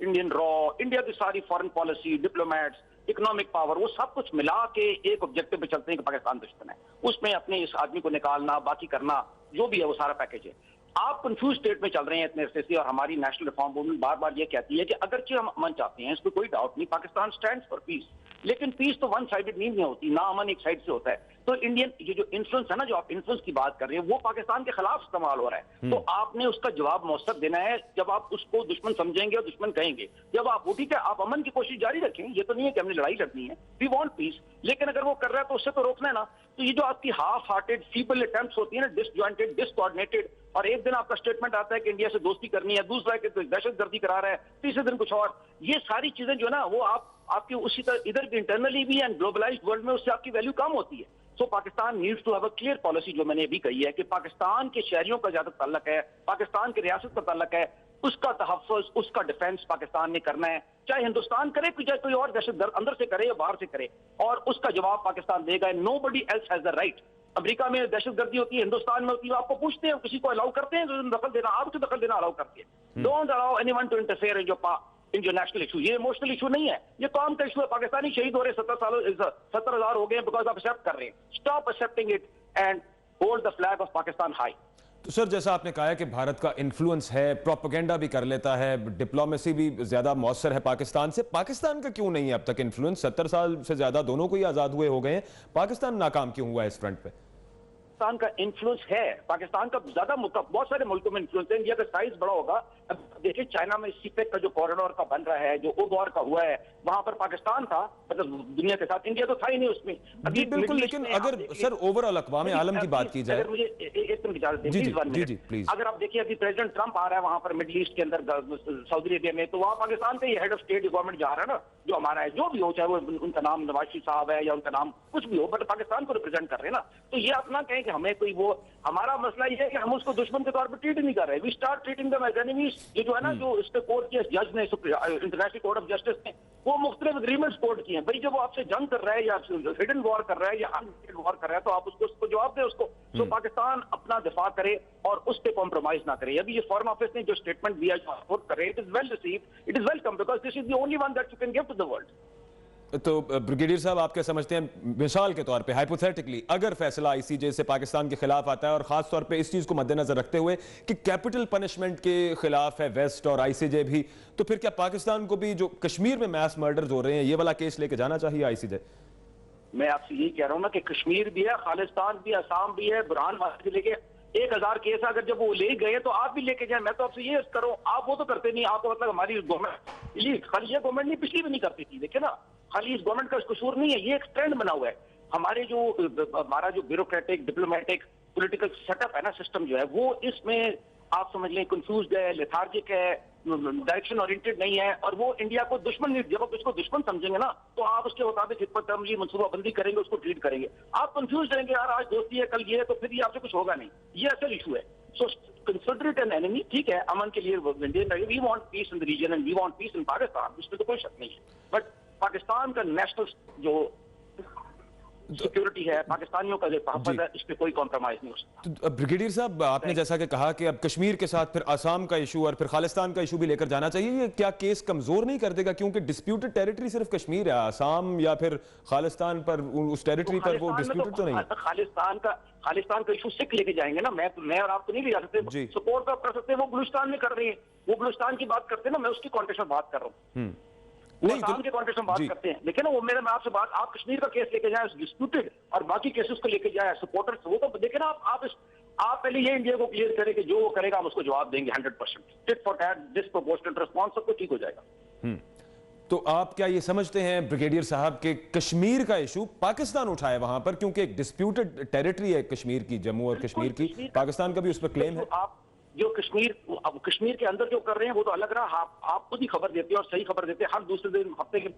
Speaker 4: Indian रॉ, इंडिया की सारी foreign policy, diplomats, economic power, वो सब कुछ मिला के एक ऑब्जेक्टिव पे चलते हैं कि पाकिस्तान दुश्मन है। उसमें अपने इस आदमी को निकालना, बाकी करना जो भी है वो सारा पैकेज है। आप कंफ्यूज स्टेट में चल रहे हैं इतने अरसे से, और हमारी नेशनल रिफॉर्म मूवमेंट बार बार ये कहती है कि अगरचे हम अमन चाहते हैं, इसमें कोई डाउट नहीं, पाकिस्तान स्टैंड्स फॉर पीस, लेकिन पीस तो वन साइडेड नहीं होती ना, अमन एक साइड से होता है। तो इंडियन ये जो इन्फ्लुएंस है ना, जो आप इन्फ्लुएंस की बात कर रहे हैं, वो पाकिस्तान के खिलाफ इस्तेमाल हो रहा है। तो आपने उसका जवाब मौसर देना है। जब आप उसको दुश्मन समझेंगे और दुश्मन कहेंगे, जब आप वो ठीक है आप अमन की कोशिश जारी रखें, ये तो नहीं है कि हमने लड़ाई लड़नी है, वी वांट पीस, लेकिन अगर वो कर रहा है तो उससे तो रोकना है ना। तो ये जो आपकी हाफ हार्टेड फीबल अटेम्प्ट्स होती है ना, डिसजॉइंटेड, डिसकोऑर्डिनेटेड, और एक दिन आपका स्टेटमेंट आता है कि इंडिया से दोस्ती करनी है, दूसरा है कि तो दहशतगर्दी करा रहा है, तीसरे दिन कुछ और, ये सारी चीजें जो है ना वो आपकी उसी तरह इधर इंटरनली भी एंड ग्लोबलाइज्ड वर्ल्ड में उससे आपकी वैल्यू कम होती है। So Pakistan needs to have a clear policy, जो मैंने अभी कही है कि पाकिस्तान के शहरियों का ज्यादा ताल्लुक है, पाकिस्तान की रियासत का ताल्लुक है, उसका तहफ़्फ़ुज़, उसका डिफेंस पाकिस्तान ने करना है, चाहे हिंदुस्तान करे, चाहे कोई और दहशतगर्द अंदर से करे या बाहर से करे, और उसका जवाब पाकिस्तान देगा। Nobody else has the right. America में दहशतगर्दी होती है, हिंदुस्तान में होती है, आपको पूछते हैं, किसी को अलाउ करते हैं दखल देना, आपको दखल देना अलाउ करते हैं। Don't allow anyone to interfere in जो नेशनल इशू। ये इमोशनल इशू नहीं है, ये कौम का इशू है। पाकिस्तानी शहीद हो रहे 70,000 हो गए बिकॉज आप एक्सेप्ट कर रहे हैं। Stop accepting it and hold the flag of Pakistan high.
Speaker 3: तो सर, जैसा आपने कहा है कि भारत का इन्फ्लुएंस है, प्रोपेगेंडा भी कर लेता है, डिप्लोमेसी भी ज्यादा मौसर है पाकिस्तान से, पाकिस्तान का क्यों नहीं है अब तक इन्फ्लुएंस? 70 साल से ज्यादा दोनों को ही आजाद हुए हो गए हैं, पाकिस्तान नाकाम क्यों हुआ है इस फ्रंट पे?
Speaker 4: पाकिस्तान का इन्फ्लुएंस है, पाकिस्तान का ज्यादा बहुत सारे मुल्कों में इन्फ्लुएंस है। इंडिया का साइज बड़ा होगा। अब देखिए, चाइना में सीपेक का जो कॉरिडोर का बन रहा है, जो ओबॉर का हुआ है, वहां पर पाकिस्तान था, मतलब दुनिया के साथ, इंडिया तो था ही नहीं उसमें।
Speaker 3: अभी बिल्कुल, लेकिन अगर सर ओवरऑल अक़वाम आलम की बात की जाए,
Speaker 4: अगर मुझे एक मिनट इजाजत दें, प्लीज। अगर आप देखिए, अभी प्रेसिडेंट ट्रंप आ रहा है वहां पर मिडिल ईस्ट के अंदर, सऊदी अरेबिया में, तो वहां पाकिस्तान का हेड ऑफ स्टेट गवर्नमेंट जा रहा है ना, जो हमारा है, जो भी हो, चाहे वो उनका नाम नवाज शरीफ साहब है या उनका नाम कुछ भी हो, बट पाकिस्तान को रिप्रेजेंट कर रहे हैं ना। तो ये आप ना कहें कि हमें कोई वो, हमारा मसला ये है कि हम उसको दुश्मन के तौर पर ट्रीट नहीं कर रहे। We start treating them as enemies. ये जो है ना, जो इसके कोर्ट के जज ने, इंटरनेशनल कोर्ट ऑफ जस्टिस ने, वो मुख्तलिफ एग्रीमेंट्स कोर्ट किए हैं। भाई जब वो आपसे जंग कर रहा है या हिडन वॉर कर रहा है या अनहिडन वॉर कर रहा है, तो आप उसको जवाब दें उसको। तो पाकिस्तान अपना दिफा करे और उस पर कॉम्प्रोमाइज ना करे। अभी ये फॉरेन ऑफिस ने जो स्टेटमेंट दिया, जो सपोर्ट करे, it is well received, it is welcome, because this is the only one that you can give to the world.
Speaker 3: तो ब्रिगेडियर साहब, आप क्या समझते हैं, मिसाल के तौर पे हाइपोथेटिकली, अगर फैसला आईसीजे से पाकिस्तान के खिलाफ आता है, और खास तौर पे इस चीज को मद्देनजर रखते हुए कि कैपिटल पनिशमेंट के खिलाफ है वेस्ट और आईसीजे भी, तो फिर क्या पाकिस्तान को भी जो कश्मीर में मैस मर्डर्स हो रहे हैं, ये वाला केस लेके जाना चाहिए आईसीजे?
Speaker 4: मैं आपसे यही कह रहा हूँ ना कि कश्मीर भी है, खालिस्तान भी, असम भी है, बुरहान वादी से लेके 1000 केस अगर जब वो ले गए तो आप भी लेके जाए। मैं तो आपसे ये करूँ, आप वो तो करते नहीं। आप तो मतलब हमारी गवर्नमेंट, खाली ये गवर्नमेंट नहीं, पिछली भी नहीं करती थी। देखिए ना, खाली इस गवर्नमेंट का कसूर नहीं है, ये एक ट्रेंड बना हुआ है। हमारा जो ब्यूरोक्रेटिक, डिप्लोमेटिक, पॉलिटिकल सेटअप है ना, सिस्टम जो है, वो इसमें आप समझ लें कंफ्यूज्ड है, लेथार्जिक है, डायरेक्शन ओरिएंटेड नहीं है। और वो इंडिया को दुश्मन नहीं, जब आप इसको दुश्मन समझेंगे ना, तो आप उसके मुताबिक हिकमत अमली, मनसूबाबंदी करेंगे, उसको ट्रीट करेंगे। आप कंफ्यूज रहेंगे, यार आज दोस्ती है, कल ये है, तो फिर ये आपसे कुछ होगा नहीं। ये असल इशू है। So consider it an enemy. ठीक है, अमन के लिए we want peace in the region and we want peace in Pakistan, इसमें तो कोई शक नहीं है। बट पाकिस्तान का नेशनल जो सिक्योरिटी है, पाकिस्तानियों का जो तहफ़्फ़ुज़ है, इस पे कोई कॉम्प्रोमाइज नहीं हो सकता।
Speaker 3: तो ब्रिगेडियर साहब, आपने जैसा कि कहा कि अब कश्मीर के साथ फिर आसाम का इशू और फिर खालिस्तान का इशू भी लेकर जाना चाहिए, ये क्या केस कमजोर नहीं कर देगा? क्योंकि डिस्प्यूटेड टेरिटरी सिर्फ कश्मीर है, आसाम या फिर खालिस्तान पर, उस टेरिटरी पर वो डिस्प्यूटेड तो नहीं है।
Speaker 4: खालिस्तान का इशू सिख लेके जाएंगे ना, मैं और आप तो नहीं ले जा सकते। सपोर्ट तो आप कर सकते हैं, वो बलूचिस्तान में कर रहे हैं, वो बलूचिस्तान की बात करते हैं ना, मैं उसकी कॉन्टेक्स्ट में बात कर रहा हूँ। वो आसाम के कॉन्टेक्स्ट में बात करते हैं। देखिए ना, वो मैं आपसे बात, आप कश्मीर का केस लेके जाए डिस्प्यूटेड और बाकी केसेस को लेके जाए सपोर्टर्स, वो तो देखिए ना, आप पहले ये इंडिया को क्लियर करें कि जो वो करेगा हम उसको जवाब देंगे 100%। Tit for tat, disproportionate response, सब कुछ ठीक हो जाएगा।
Speaker 3: तो आप क्या ये समझते हैं ब्रिगेडियर साहब के कश्मीर का इशू पाकिस्तान उठाए वहां पर, क्योंकि एक डिस्प्यूटेड टेरिटरी है कश्मीर की, जम्मू और कश्मीर की, पाकिस्तान का भी उस पर क्लेम है?
Speaker 4: आप जो कश्मीर के अंदर जो कर रहे हैं वो तो अलग रहा। आप खुद ही खबर देते हैं और सही खबर देते हैं। हर दूसरे दिन, हफ्ते के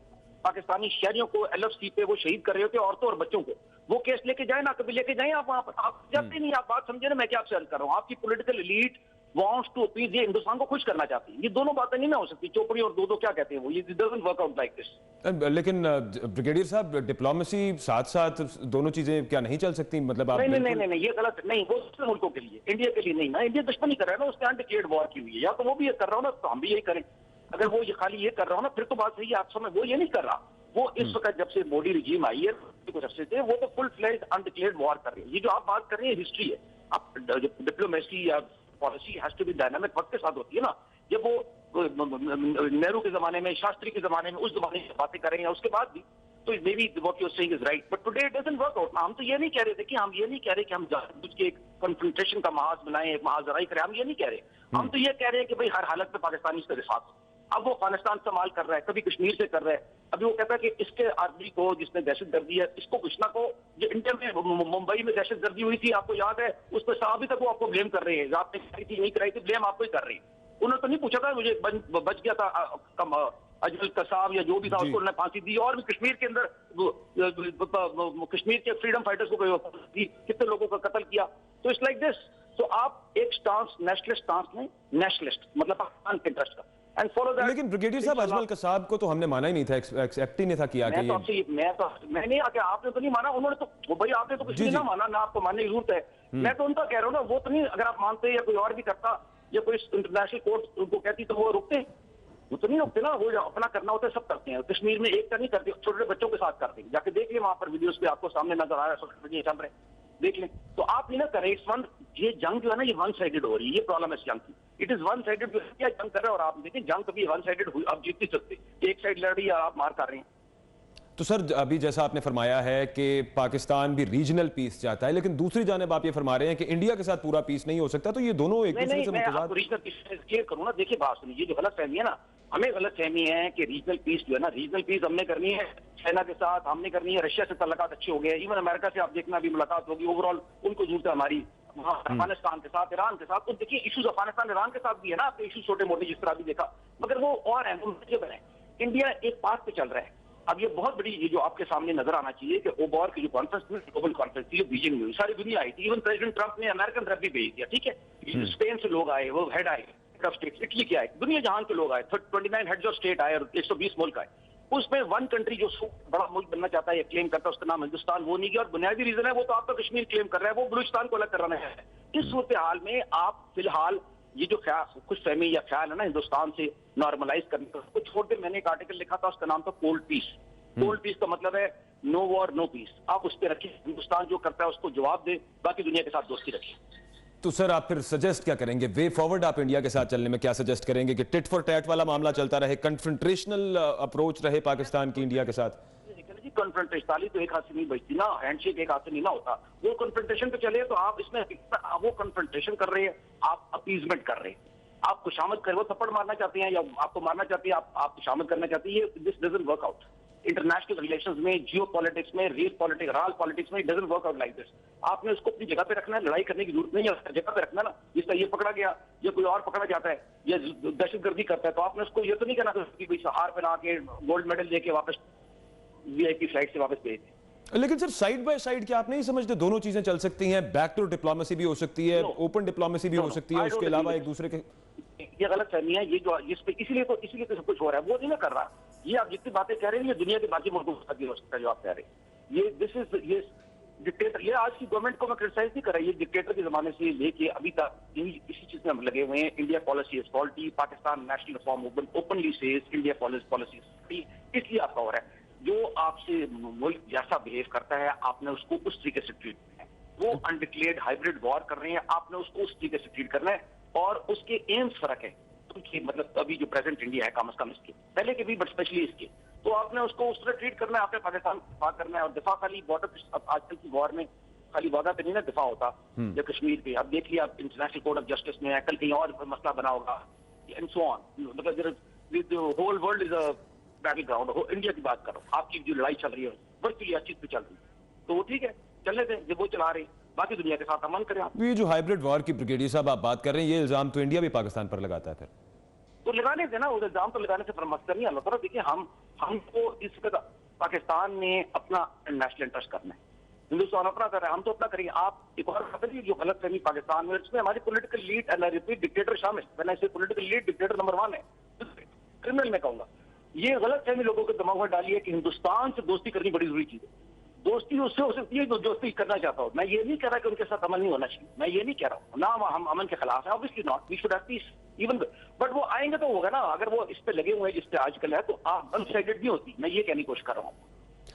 Speaker 4: पाकिस्तानी शहरियों को LFC पे वो शहीद कर रहे होते हैं, औरतों और बच्चों को। वो केस लेके जाए ना, कभी लेके जाए आप वहां पर। आप जाते नहीं, आप बात समझे ना, मैं क्या आपसे अर्ज कर रहा हूँ। आपकी political elite wants to appease, ये हिंदुस्तान को खुश करना चाहती है। ये दोनों बातें नहीं ना हो सकती। चोपड़ी और दो क्या कहते हैं वो, ये doesn't work out like this.
Speaker 3: लेकिन ब्रिगेडियर साहब, डिप्लोमेसी साथ साथ दोनों चीजें क्या नहीं चल सकती? मतलब आप
Speaker 4: नहीं, ये गलत नहीं। वो दूसरे मुल्कों के लिए, इंडिया के लिए नहीं ना। इंडिया दुश्मनी कर रहा है ना, उसने अनडिक्लेयर्ड वॉर की हुई है। या तो वो भी ये कर रहा हो ना, तो हम भी यही करें। अगर वो ये खाली ये कर रहा हो ना, फिर तो बात सही है। आप समय वो ये नहीं कर रहा। वो इस वक्त जब से मोदी रिजीम आई है, कुछ अर्से से, वो तो फुल फ्लेज्ड अनडिक्लेयर्ड वॉर कर रही है। ये जो आप बात कर रहे हैं हिस्ट्री है। आप डिप्लोमेसी या policy has to be dynamic, वक्त के साथ होती है ना। जब वो नेहरू के जमाने में, शास्त्री के जमाने में, उस जमाने की बातें करेंगे, उसके बाद भी तो maybe what you are saying is right, but today it doesn't work out. हम तो ये नहीं कह रहे थे कि हम ये नहीं कह रहे कि हम जानबूझ के एक कन्फ्रंटेशन का महाज बनाएं, एक महाजराई करें। हम ये नहीं कह रहे। हम तो ये कह रहे हैं कि भाई हर हालत में पाकिस्तानी इसके साथ हो। अब वो अफगानिस्तान इस्तेमाल कर रहा है, कभी कश्मीर से कर रहा है। अभी वो कहता है कि इसके आदमी को जिसने दहशतगर्दी है, इसको कृष्णा को, जो इंडिया में मुंबई में दहशतगर्दी हुई थी, आपको याद है, उस पर अभी तक वो आपको ब्लेम कर रहे हैं। आपने कराई थी, नहीं कराई थी, ब्लेम आपको ही कर रहे हैं। उन्होंने तो नहीं पूछा था, मुझे बच गया था अजल कसाब या जो भी था, उसको उन्होंने फांसी दी। और भी कश्मीर के अंदर कश्मीर के फ्रीडम फाइटर्स को कितने लोगों का कत्ल किया। तो इट्स लाइक दिस। तो आप एक स्टांस, नेशनलिस्ट स्टांस में, नेशनलिस्ट मतलब पाकिस्तान के इंटरेस्ट का, एंड फॉलो दैट।
Speaker 3: लेकिन ब्रिगेडियर साहब, अजमल कसाब को तो हमने माना ही नहीं था, एक्सेप्ट ही नहीं था किया कि
Speaker 4: मैं नहीं आके, आपने तो नहीं माना, उन्होंने तो भाई आपने तो कुछ नहीं ना माना ना, आपको मानने की जरूरत है। मैं तो उनका कह रहा हूँ ना, वो तो नहीं, अगर आप मानते या कोई और भी करता या कोई इंटरनेशनल कोर्ट उनको कहती तो वो रुकते, वो तो नहीं रुकते ना। वो अपना करना होता है, सब करते हैं। कश्मीर में एक का नहीं करते, छोटे बच्चों के साथ करते हैं। जाके देख लें वहां पर वीडियोस पे, आपको सामने नजर आ रहा है, सोशल मीडिया चल रहे, देख लें। तो आप नहीं ना करें इस वन, ये जंग जो है ना, ये वन साइडेड हो रही है। ये प्रॉब्लम है इस जंग की। It is one sided. क्या जंग कर रहे हैं, और आप देखिए जंग कभी वन साइडेड हुई, आप जीत नहीं सकते। एक साइड लड़ रही है, आप मार कर रहे हैं।
Speaker 3: तो सर, अभी जैसा आपने फरमाया है कि पाकिस्तान भी रीजनल पीस चाहता है, लेकिन दूसरी जानिब आप ये फरमा रहे हैं कि इंडिया के साथ पूरा पीस नहीं हो सकता, तो ये दोनों एक दूसरे से मुतजाद।
Speaker 4: रीजनल पीस क्लियर करूँ ना, देखिए बात सुनिए, ये जो गलत फहमी है ना, हमें गलत फहमी है कि रीजनल पीस जो है ना, रीजनल पीस हमने करनी है चाइना के साथ, हमने करनी है रशिया से, तल्लुकात अच्छे हो गए, इवन अमेरिका से आप देखना अभी मुलाकात होगी, ओवरऑल उनको जरूरत है हमारी, अफगानिस्तान के साथ, ईरान के साथ। तो देखिए इशूज अफगानिस्तान ईरान के साथ भी है ना, आपके इशू छोटे मोटे जिस तरह भी देखा, मगर वो और है, वो है। इंडिया एक पाथ पे चल रहा है। अब ये बहुत बड़ी, ये जो आपके सामने नजर आना चाहिए कि ओबॉर की जो कॉन्फ्रेंस थी, ग्लोबल कॉन्फ्रेंस थी, बीजिंग में सारी दुनिया आई थी। इवन प्रेसिडेंट ट्रंप ने अमेरिकन रब भी भेज दिया, ठीक है। स्पेन से लोग आए, वो हेड आए, ऑफ स्टेट्स, इटली क्या है, दुनिया जहां के लोग आए, 29 हेड्स ऑफ स्टेट आए और 120 मुल्क आए, उसमें वन कंट्री जो बड़ा मुल्क बनना चाहता है या क्लेम करता है उसका नाम हिंदुस्तान, वो नहीं किया। और बुनियादी रीजन है वो तो आपका कश्मीर क्लेम कर रहा है, वो बलूचिस्तान को अलग कराना है। इस सूरत हाल में आप फिलहाल ये जो कुछ फहमी या ख्याल है ना हिंदुस्तान से नॉर्मलाइज करने का, उसको छोड़ के मैंने एक आर्टिकल लिखा था, उसका नाम था कोल्ड पीस। कोल्ड पीस का मतलब है नो वॉर नो पीस। आप उस पर रखिए, हिंदुस्तान जो करता है उसको जवाब दे, बाकी दुनिया के साथ दोस्ती रखिए।
Speaker 3: तो सर आप फिर सजेस्ट क्या करेंगे, वे फॉरवर्ड आप इंडिया के साथ चलने में क्या सजेस्ट करेंगे कि टिट फॉर टैट वाला मामला चलता रहे, कन्फ्रंटेशनल अप्रोच रहे पाकिस्तान की इंडिया के साथ?
Speaker 4: जी कन्फ्रंटेशन ताली तो एक हाथ से नहीं बचती ना, हैंडशेक एक हाथ से नहीं ना होता। वो कन्फ्रंटेशन पे चले तो आप इसमें वो कन्फ्रंटेशन कर रहे हैं, आप अपीजमेंट कर रहे हैं, आप खुशामद कर, वो थप्पड़ मारना चाहते हैं या आपको मारना चाहते हैं, आप खुशामद करना चाहते हैं, ये this doesn't work out. International relations में, जियो पॉलिटिक्स में, रेल पॉलिटिक्स, राल पॉलिटिक्स में doesn't work out like this. आपने उसको अपनी जगह पे रखना है, लड़ाई करने की जरूरत नहीं है, उसकी जगह पे रखना ना। जिसका ये पकड़ा गया या कोई और पकड़ा जाता है या दहशतगर्दी करता है, तो आपने उसको ये तो नहीं कहना कि भाई हार पहना के गोल्ड मेडल देके वापस वीआईपी फ्लाइट से वापस भेज दें।
Speaker 3: लेकिन सर साइड बाय साइड क्या आप नहीं समझते दोनों चीजें चल सकती हैं? बैकडोर डिप्लोमेसी भी हो सकती है, ओपन डिप्लोमेसी भी हो सकती है, उसके अलावा एक दूसरे के।
Speaker 4: ये गलत फहमी है, ये जो इस पे इसलिए तो सब कुछ हो रहा है, वो नहीं ना कर रहा। ये आप जितनी बातें कह रहे हैं ये दुनिया के बाकी मुल्कों के साथ भी हो सकता है जो आप कह रहे हैं। ये डिक्टेटर, ये आज की गवर्नमेंट को मैं क्रिटिसाइज नहीं कर रहा, ये डिक्टेटर के जमाने से लेके अभी तक इसी चीज में हम लगे हुए हैं। India policy is faulty, Pakistan national reform movement openly says India policy, इसलिए आपका हो रहा है। जो आपसे मुल्क जैसा बिहेव करता है आपने उसको उस तरीके से ट्रीट करना है। वो अनडिक्लेयर्ड हाइब्रिड वॉर कर रहे हैं, आपने उसको उस तरीके से ट्रीट करना है, और उसके एम्स फर्क है। क्योंकि मतलब अभी जो प्रेजेंट इंडिया है कम से कम इसके पहले के भी, बट स्पेशली इसके, तो आपने उसको उस तरह ट्रीट करना है। आपने पाकिस्तान दिफा करना है, और दिफा खाली बॉर्डर, आजकल की वॉर में खाली वादा पे नहीं ना दिफा होता, या कश्मीर पे। अब देख लिया आप इंटरनेशनल कोर्ट ऑफ जस्टिस में है, कल कहीं और मसला बना होगा, एंड सो ऑन। मतलब whole world is a battle ground. India की बात करो, आपकी जो लड़ाई चल रही है वर्चुअली अच्छी पे चल रही है, तो वो ठीक है, चलने दें, जब वो चला रहे, बाकी दुनिया के साथ अमन करें आप।
Speaker 3: ये जो हाइब्रिड वॉर की ब्रिगेडियर साहब आप बात कर रहे हैं, ये इल्जाम तो इंडिया भी पाकिस्तान पर लगाता है, फिर
Speaker 4: तो लगाने देना, उस इल्जाम तो लगाने से मसला नहीं हल। देखिए हमको इस पर पाकिस्तान ने अपना नेशनल इंटरेस्ट करना है, हिंदुस्तान अपना कर रहा है, हम तो अपना करेंगे। आप एक और बात है, जो गलत फहमी पाकिस्तान में, इसमें हमारी political lead and repeat dictator शामिल, मैंने इसे पॉलिटिकल लीड डिक्टेटर नंबर 1 है, क्रिमिनल में कहूंगा। ये गलत फहमी लोगों के दिमाग में डाली है कि हिंदुस्तान से दोस्ती करनी बड़ी जरूरी चीज है। दोस्ती उससे हो सकती है जो दोस्ती करना चाहता हूं। मैं ये नहीं कह रहा कि उनके साथ अमन नहीं होना चाहिए, मैं ये नहीं कह रहा हूं ना, हम अमन के खिलाफ है, obviously not, we should have peace even, but वो आएंगे तो होगा ना। अगर वो इस पे लगे हुए हैं जिस पे आजकल है, तो आप वन साइडेड नहीं होती, मैं ये कहने की कोशिश कर रहा हूँ।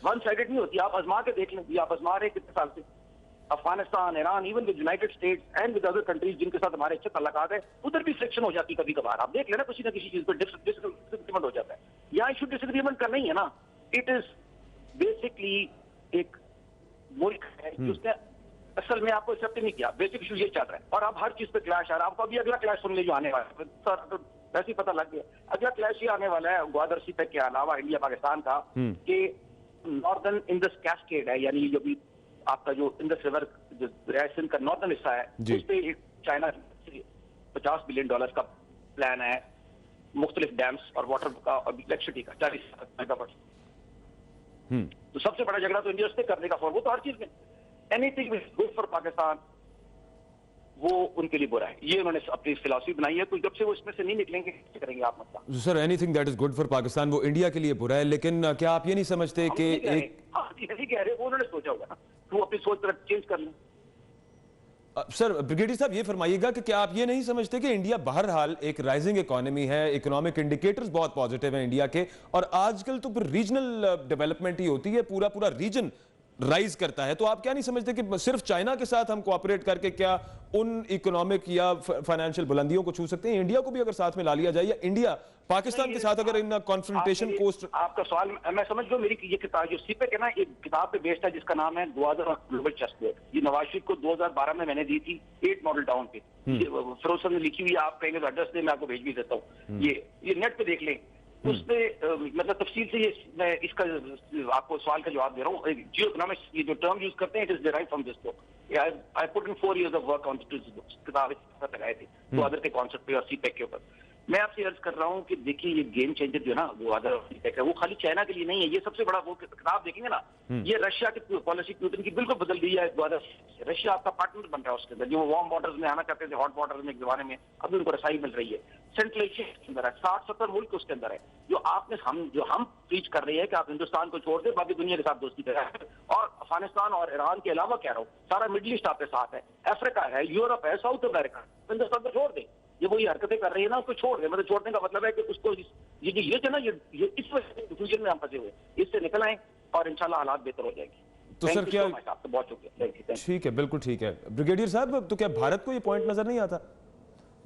Speaker 4: वन साइडेड नहीं होती, आप आजमा के देख लें, ये आप आजमा रहे कितने साल से, Afghanistan, Iran, even with United states and with other countries जिनके साथ हमारे अच्छे ताल्लुकात है, उधर भी फ्रिक्शन हो जाती है कभी कभार। आप देख लेना, किसी ना किसी चीज पर डिसएग्रीमेंट हो जाता है। यहाँ इशू डिसएग्रीमेंट करना ही है ना, इट इज बेसिकली एक मुल्क है जिसने असल में आपको एक्सेप्ट नहीं किया। बेसिक इशू ये चल रहा है, और अब हर चीज पे क्लैश आ रहा है। आपको अभी अगला क्लैश सुन ले जो आने वाला है, सर तो वैसे ही पता लग गया, अगला क्लैश ये आने वाला है ग्वादर सीपैक के अलावा इंडिया पाकिस्तान का, कि नॉर्दर्न इंडस कैस्केड है, यानी जो भी आपका जो इंडस रिवर जो सिंध का नॉर्दर्न हिस्सा है, उस पर एक चाइना $50 बिलियन का प्लान है, मुख्तलिफ डैम्स और वाटर का और इलेक्ट्रिसिटी का 40 मेगावाट। तो सबसे बड़ा झगड़ा तो इंडिया से करने का, वो तो हर चीज में एनीथिंग गुड फॉर पाकिस्तान वो उनके लिए बुरा है, ये उन्होंने अपनी फिलॉसफी बनाई है। तो जब से वो इसमें से नहीं निकलेंगे क्या करेंगे आप? मतलब
Speaker 3: sir anything that is good for Pakistan वो इंडिया के लिए बुरा है, लेकिन क्या आप ये नहीं समझते कि एक
Speaker 4: कह रहे वो उन्होंने सोचा होगा ना, तो अपनी सोच तरफ चेंज कर लें।
Speaker 3: सर ब्रिगेडियर साहब ये फरमाइएगा कि क्या आप ये नहीं समझते कि इंडिया बहरहाल एक राइजिंग इकोनॉमी है, इकोनॉमिक इंडिकेटर्स बहुत पॉजिटिव हैं इंडिया के, और आजकल तो फिर रीजनल डेवलपमेंट ही होती है, पूरा पूरा रीजन राइज करता है, तो आप क्या नहीं समझते कि सिर्फ चाइना के साथ हम कोऑपरेट करके क्या उन इकोनॉमिक या फाइनेंशियल बुलंदियों को छू सकते हैं? इंडिया को भी अगर साथ में ला लिया जाए, या इंडिया पाकिस्तान के साथ अगर इन कॉन्फ्रंटेशन कोस्ट।
Speaker 4: आपका सवाल मैं समझ गया। मेरी ये किताब जो सीपैक है ना, एक किताब पे बेस्ड है जिसका नाम है 2000 ग्लोबल चेस बोर्ड। ये नवाज शरीफ को 2012 में मैंने दी थी 8 मॉडल टाउन पे, फिरोज सर ने लिखी हुई है, आप कहेंगे तो एड्रेस दे, मैं आपको भेज भी देता हूँ। ये नेट पे देख लें, उसपे मतलब तफसील से ये मैं इसका आपको सवाल का जवाब दे रहा हूँ। जियो इकोनॉमिक्स ये जो टर्म यूज करते हैं, it is derived from this book. I put in 4 years of work on this book. किताब लगाए थे ग्वादर के कॉन्सेप्ट पे और सीपैक के ऊपर। मैं आपसे अर्ज कर रहा हूं कि देखिए ये गेम चेंजर जो है ना वो है वो खाली चाइना के लिए नहीं है, ये सबसे बड़ा वो किताब देखेंगे ना, ये रशिया की पॉलिसी पुतिन की बिल्कुल बदल दी है। रशिया आपका पार्टनर बन रहा है उसके अंदर, जो वार्म बॉर्डर्स में आना चाहते थे हॉट बॉर्डर्स में एक जमाने में, अभी उनको रसाई मिल रही है। सेंट्रल एशिया के अंदर है, 60-70 मुल्क उसके अंदर है, जो हम प्रीच कर रहे हैं कि आप हिंदुस्तान को छोड़ दे, बाकी दुनिया के साथ दोस्ती करें। और अफगानिस्तान और ईरान के अलावा कह रहा हूँ, सारा मिडिल ईस्ट आपके साथ है, अफ्रीका है, यूरोप है, साउथ अमेरिका, हिंदुस्तान को छोड़ दे। ये वही हरकतें कर रही है ना, उसको छोड़ दे। मतलब छोड़ने का मतलब है कि उसको ये जो ना ये इस वजह से कंफ्यूजन में हम फंसे हुए, इससे निकल आए और इंशाल्लाह हालात बेहतर हो जाएगी।
Speaker 3: तो सर क्या
Speaker 4: बहुत शुक्रिया।
Speaker 3: ठीक है, बिल्कुल ठीक है। ब्रिगेडियर साहब, तो क्या भारत को ये पॉइंट नजर नहीं आता?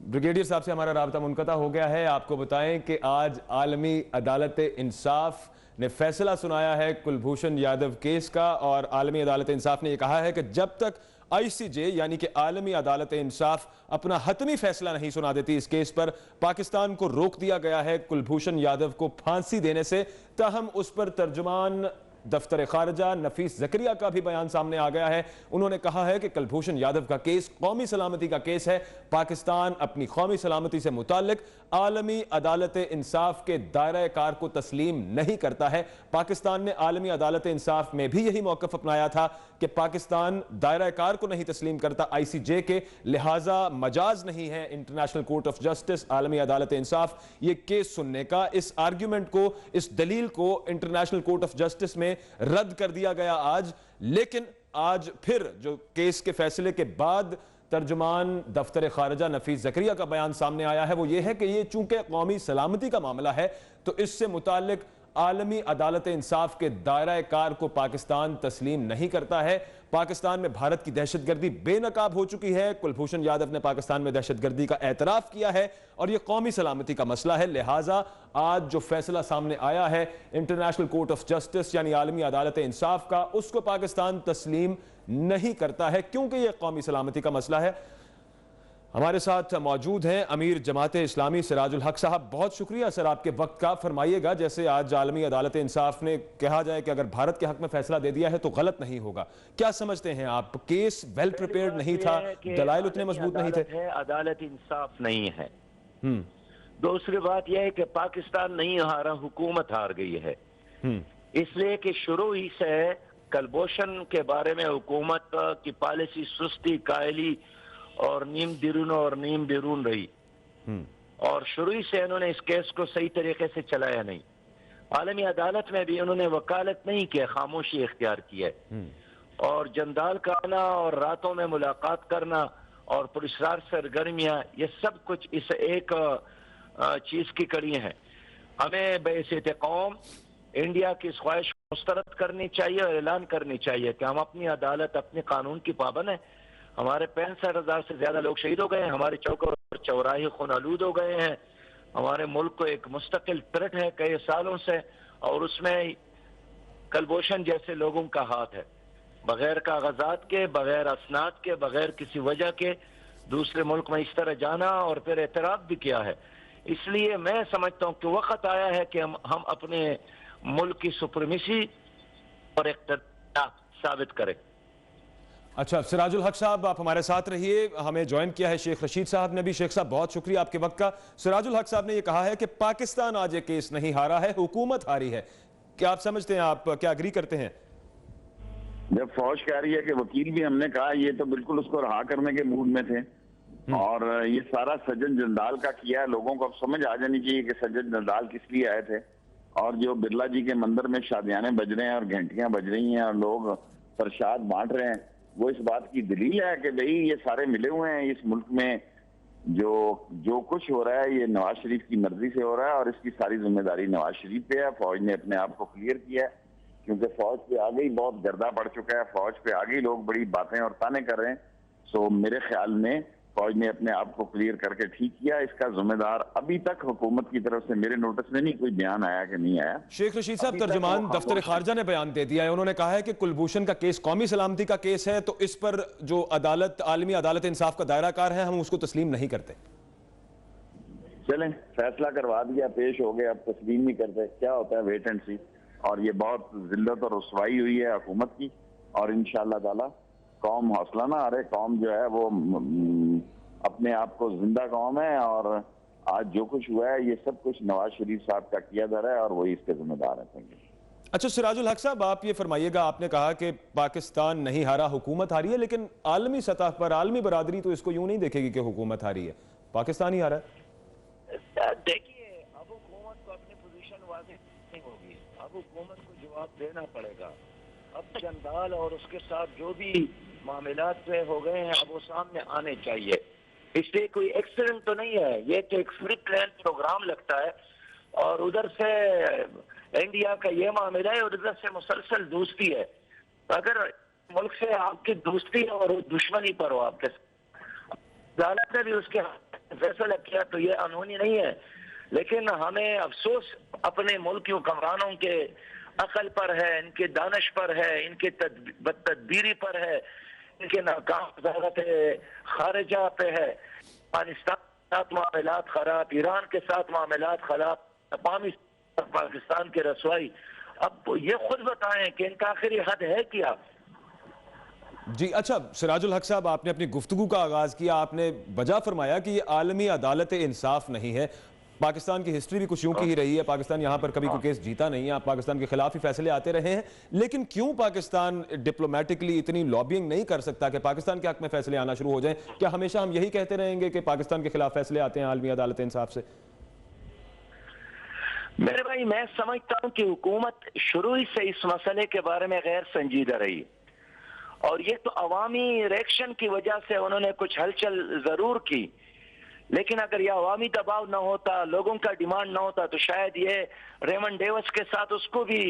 Speaker 3: ब्रिगेडियर साहब से हमारा राब्ता मुनक़ता हो गया है। आपको बताएं कि आज आलमी अदालत इंसाफ ने फैसला सुनाया है कुलभूषण यादव केस का, और आलमी अदालत इंसाफ ने यह कहा है कि जब तक ICJ यानी कि आलमी अदालत इंसाफ अपना हतमी फैसला नहीं सुना देती इस केस पर, पाकिस्तान को रोक दिया गया है कुलभूषण यादव को फांसी देने से। ताहम उस पर तर्जुमान दफ्तर खारजा नफीस जकरिया का भी बयान सामने आ गया है। उन्होंने कहा है कि कुलभूषण यादव का केस कौमी सलामती का केस है, पाकिस्तान अपनी कौमी सलामती से मुताल्लिक आलमी अदालत इंसाफ के दायरा कार को तस्लीम नहीं करता है। पाकिस्तान ने आलमी अदालत इंसाफ में भी यही मौकफ अपनाया था कि पाकिस्तान दायरा कार को नहीं तस्लीम करता ICJ के, लिहाजा मजाज नहीं है इंटरनेशनल कोर्ट ऑफ जस्टिस आलमी अदालत इंसाफ ये केस सुनने का। इस आर्ग्यूमेंट को, इस दलील को इंटरनेशनल कोर्ट ऑफ जस्टिस में रद्द कर दिया गया आज। लेकिन आज फिर जो केस के फैसले के बाद तर्जुमान दफ्तर खारजा नफीस जकरिया का बयान सामने आया है, वो ये है कि ये चूंकि कौमी सलामती का मामला है तो इससे मुताल्लिक आलमी अदालत इंसाफ के दायरा कार को पाकिस्तान तस्लीम नहीं करता है। पाकिस्तान में भारत की दहशतगर्दी बेनकाब हो चुकी है। कुलभूषण यादव ने पाकिस्तान में दहशतगर्दी का एतराफ किया है और यह कौमी सलामती का मसला है। लिहाजा आज जो फैसला सामने आया है इंटरनेशनल कोर्ट ऑफ जस्टिस यानी आलमी अदालत इंसाफ का, उसको पाकिस्तान तस्लीम नहीं करता है क्योंकि यह कौमी सलामती का मसला है। हमारे साथ मौजूद हैं अमीर जमाते इस्लामी सिराजुल हक साहब। बहुत शुक्रिया सर आपके वक्त का। फरमाइएगा, जैसे आज आलमी अदालत इंसाफ ने कहा जाए कि अगर भारत के हक में फैसला दे दिया है तो गलत नहीं होगा, क्या समझते हैं आप? केस वेल प्रिपेयर्ड नहीं था, दलाइल उतने मजबूत नहीं थे,
Speaker 6: अदालत इंसाफ नहीं है। दूसरी बात यह है कि पाकिस्तान नहीं हारा, हुकूमत हार गई है। इसलिए कि शुरू ही से कुलभूषण के बारे में हुकूमत की पॉलिसी सुस्ती, कायली और नीम दिरून रही, और शुरू ही से उन्होंने इस केस को सही तरीके से चलाया नहीं। आलमी अदालत में भी उन्होंने वकालत नहीं किया, खामोशी इख्तियार की है। और जंदाल का आना और रातों में मुलाकात करना और पुरस्कार सरगर्मियां, ये सब कुछ इस एक चीज की कड़ी है। हमें बेइज्जत कौम इंडिया की ख्वाहिश मुस्तरद करनी चाहिए और ऐलान करनी चाहिए कि हम अपनी अदालत, अपने कानून की पाबंद है। हमारे 65,000 से ज्यादा लोग शहीद हो गए हैं, हमारे चौक और चौराहे खून आलूद हो गए हैं। हमारे मुल्क को एक मुस्तकिल थ्रेट है कई सालों से, और उसमें कुलभूषण जैसे लोगों का हाथ है। बगैर कागजात के, बगैर असनाद के, बगैर किसी वजह के दूसरे मुल्क में इस तरह जाना और फिर एतराफ भी किया है। इसलिए मैं समझता हूँ कि वक्त आया है कि हम अपने मुल्क की सुप्रीमेसी और इख्तियार साबित करें।
Speaker 3: अच्छा, सिराजुल हक साहब आप हमारे साथ रहिए। हमें ज्वाइन किया है शेख रशीद साहब ने भी। शेख साहब बहुत शुक्रिया आपके वक्त का। सिराजुल हक साहब ने यह कहा है कि पाकिस्तान आज ये केस नहीं हारा है, हुकूमत हारी है। क्या आप समझते हैं, आप क्या अग्री करते हैं?
Speaker 7: जब फौज कह रही है कि वकील भी, हमने कहा ये तो बिल्कुल उसको रहा करने के मूड में थे, और ये सारा सज्जन जंदाल का किया है। लोगों को अब समझ आ जानी चाहिए कि सज्जन जंदाल किस लिए आए थे, और जो बिरला जी के मंदिर में शादियाने बज रहे हैं और घंटियां बज रही हैं और लोग प्रसाद बांट रहे हैं, वो इस बात की दलील है कि भाई ये सारे मिले हुए हैं। इस मुल्क में जो कुछ हो रहा है ये नवाज शरीफ की मर्जी से हो रहा है, और इसकी सारी जिम्मेदारी नवाज शरीफ पे है। फौज ने अपने आप को क्लियर किया है, क्योंकि फौज पे आगे ही बहुत गर्दा पड़ चुका है। फौज पे आगे ही लोग बड़ी बातें और ताने कर रहे हैं। सो मेरे ख्याल में फौज ने अपने आप को क्लियर करके ठीक किया। इसका जिम्मेदार अभी तक हुकूमत की तरफ से मेरे नोटिस में नहीं कोई बयान आया कि नहीं आया।
Speaker 3: शेख रशीद साहब, तर्जुमान दफ्तर खारजा ने बयान दे दिया है। उन्होंने कहा है कि कुलभूषण का केस कौमी सलामती का केस है, तो इस पर जो अदालत, आलमी अदालत इंसाफ का दायरा कार है, हम उसको तस्लीम नहीं करते।
Speaker 7: चलें, फैसला करवा दिया, पेश हो गए, अब तस्लीम नहीं करते, क्या होता है, वेट एंड सी। और ये बहुत जिल्लत और रुसवाई हुई है हुकूमत की, और इंशाअल्लाह ताला कौम हौसला ना हारे। कौम जो है वो अपने आप को जिंदा कौम है, और आज जो कुछ हुआ है ये सब कुछ नवाज शरीफ साहब का किया जा रहा है और वही इसके जिम्मेदार है।
Speaker 3: अच्छा सिराजुल हक साहब, आप ये फरमाइएगा, आपने कहा कि पाकिस्तान नहीं हारा, हुकूमत हारी है, लेकिन आलमी सतह पर आलमी बरादरी तो इसको यूं नहीं देखेगी कि हुकूमत हारी है, पाकिस्तान ही हारा है।
Speaker 6: देखिए, अब हुकूमत को अपनी पोजीशन वाज़ेह नहीं होगी, अब हुकूमत को जवाब देना पड़ेगा। अब जंदाल और उसके साथ जो भी मामलात हो गए हैं अब वो सामने आने चाहिए। इसलिए कोई एक्सीडेंट तो नहीं है, ये तो एक फ्री प्लान प्रोग्राम लगता है और उधर से इंडिया का ये मामला है और इधर से मुसलसल दोस्ती है। अगर मुल्क से आपकी दोस्ती और दुश्मनी पर हो आपके अदालत ने भी उसके फैसला किया तो ये अनहोनी नहीं है, लेकिन हमें अफसोस अपने मुल्क के हुक्मरानों के अकल पर है, इनके दानिश पर है, इनके तदबीरी पर है, इनके नाकाम वज़ारत खारिजा पे है। अफगानिस्तान के साथ मामलात खराब, ईरान के साथ मामलात खराब, अक़वामी पाकिस्तान के रसवाई। अब ये खुद बताएं कि इनका आखिरी हद है क्या?
Speaker 3: जी अच्छा सिराजुल हक साहब, आपने अपनी गुफ्तगू का आगाज किया, आपने वजह फरमाया कि ये आलमी अदालत इंसाफ नहीं है। पाकिस्तान की हिस्ट्री भी कुछ यूं की ही रही है, पाकिस्तान यहां पर कभी कोई केस जीता नहीं है, आप पाकिस्तान के खिलाफ ही फैसले आते रहे हैं, लेकिन क्यों पाकिस्तान डिप्लोमेटिकली इतनी लॉबिंग नहीं कर सकता कि पाकिस्तान के हक में फैसले आना शुरू हो जाएं? क्या हमेशा हम यही कहते रहेंगे कि पाकिस्तान के खिलाफ फैसले आते हैं आलमी अदालत इंसाफ से?
Speaker 6: मेरे भाई, मैं समझता हूं कि हुकूमत शुरू ही से इस मसले के बारे में गैर संजीदा रही और ये तो अवामी रिएक्शन की वजह से उन्होंने कुछ हलचल जरूर की, लेकिन अगर यह अवामी दबाव न होता, लोगों का डिमांड न होता तो शायद ये रेमंड डेविस के साथ उसको भी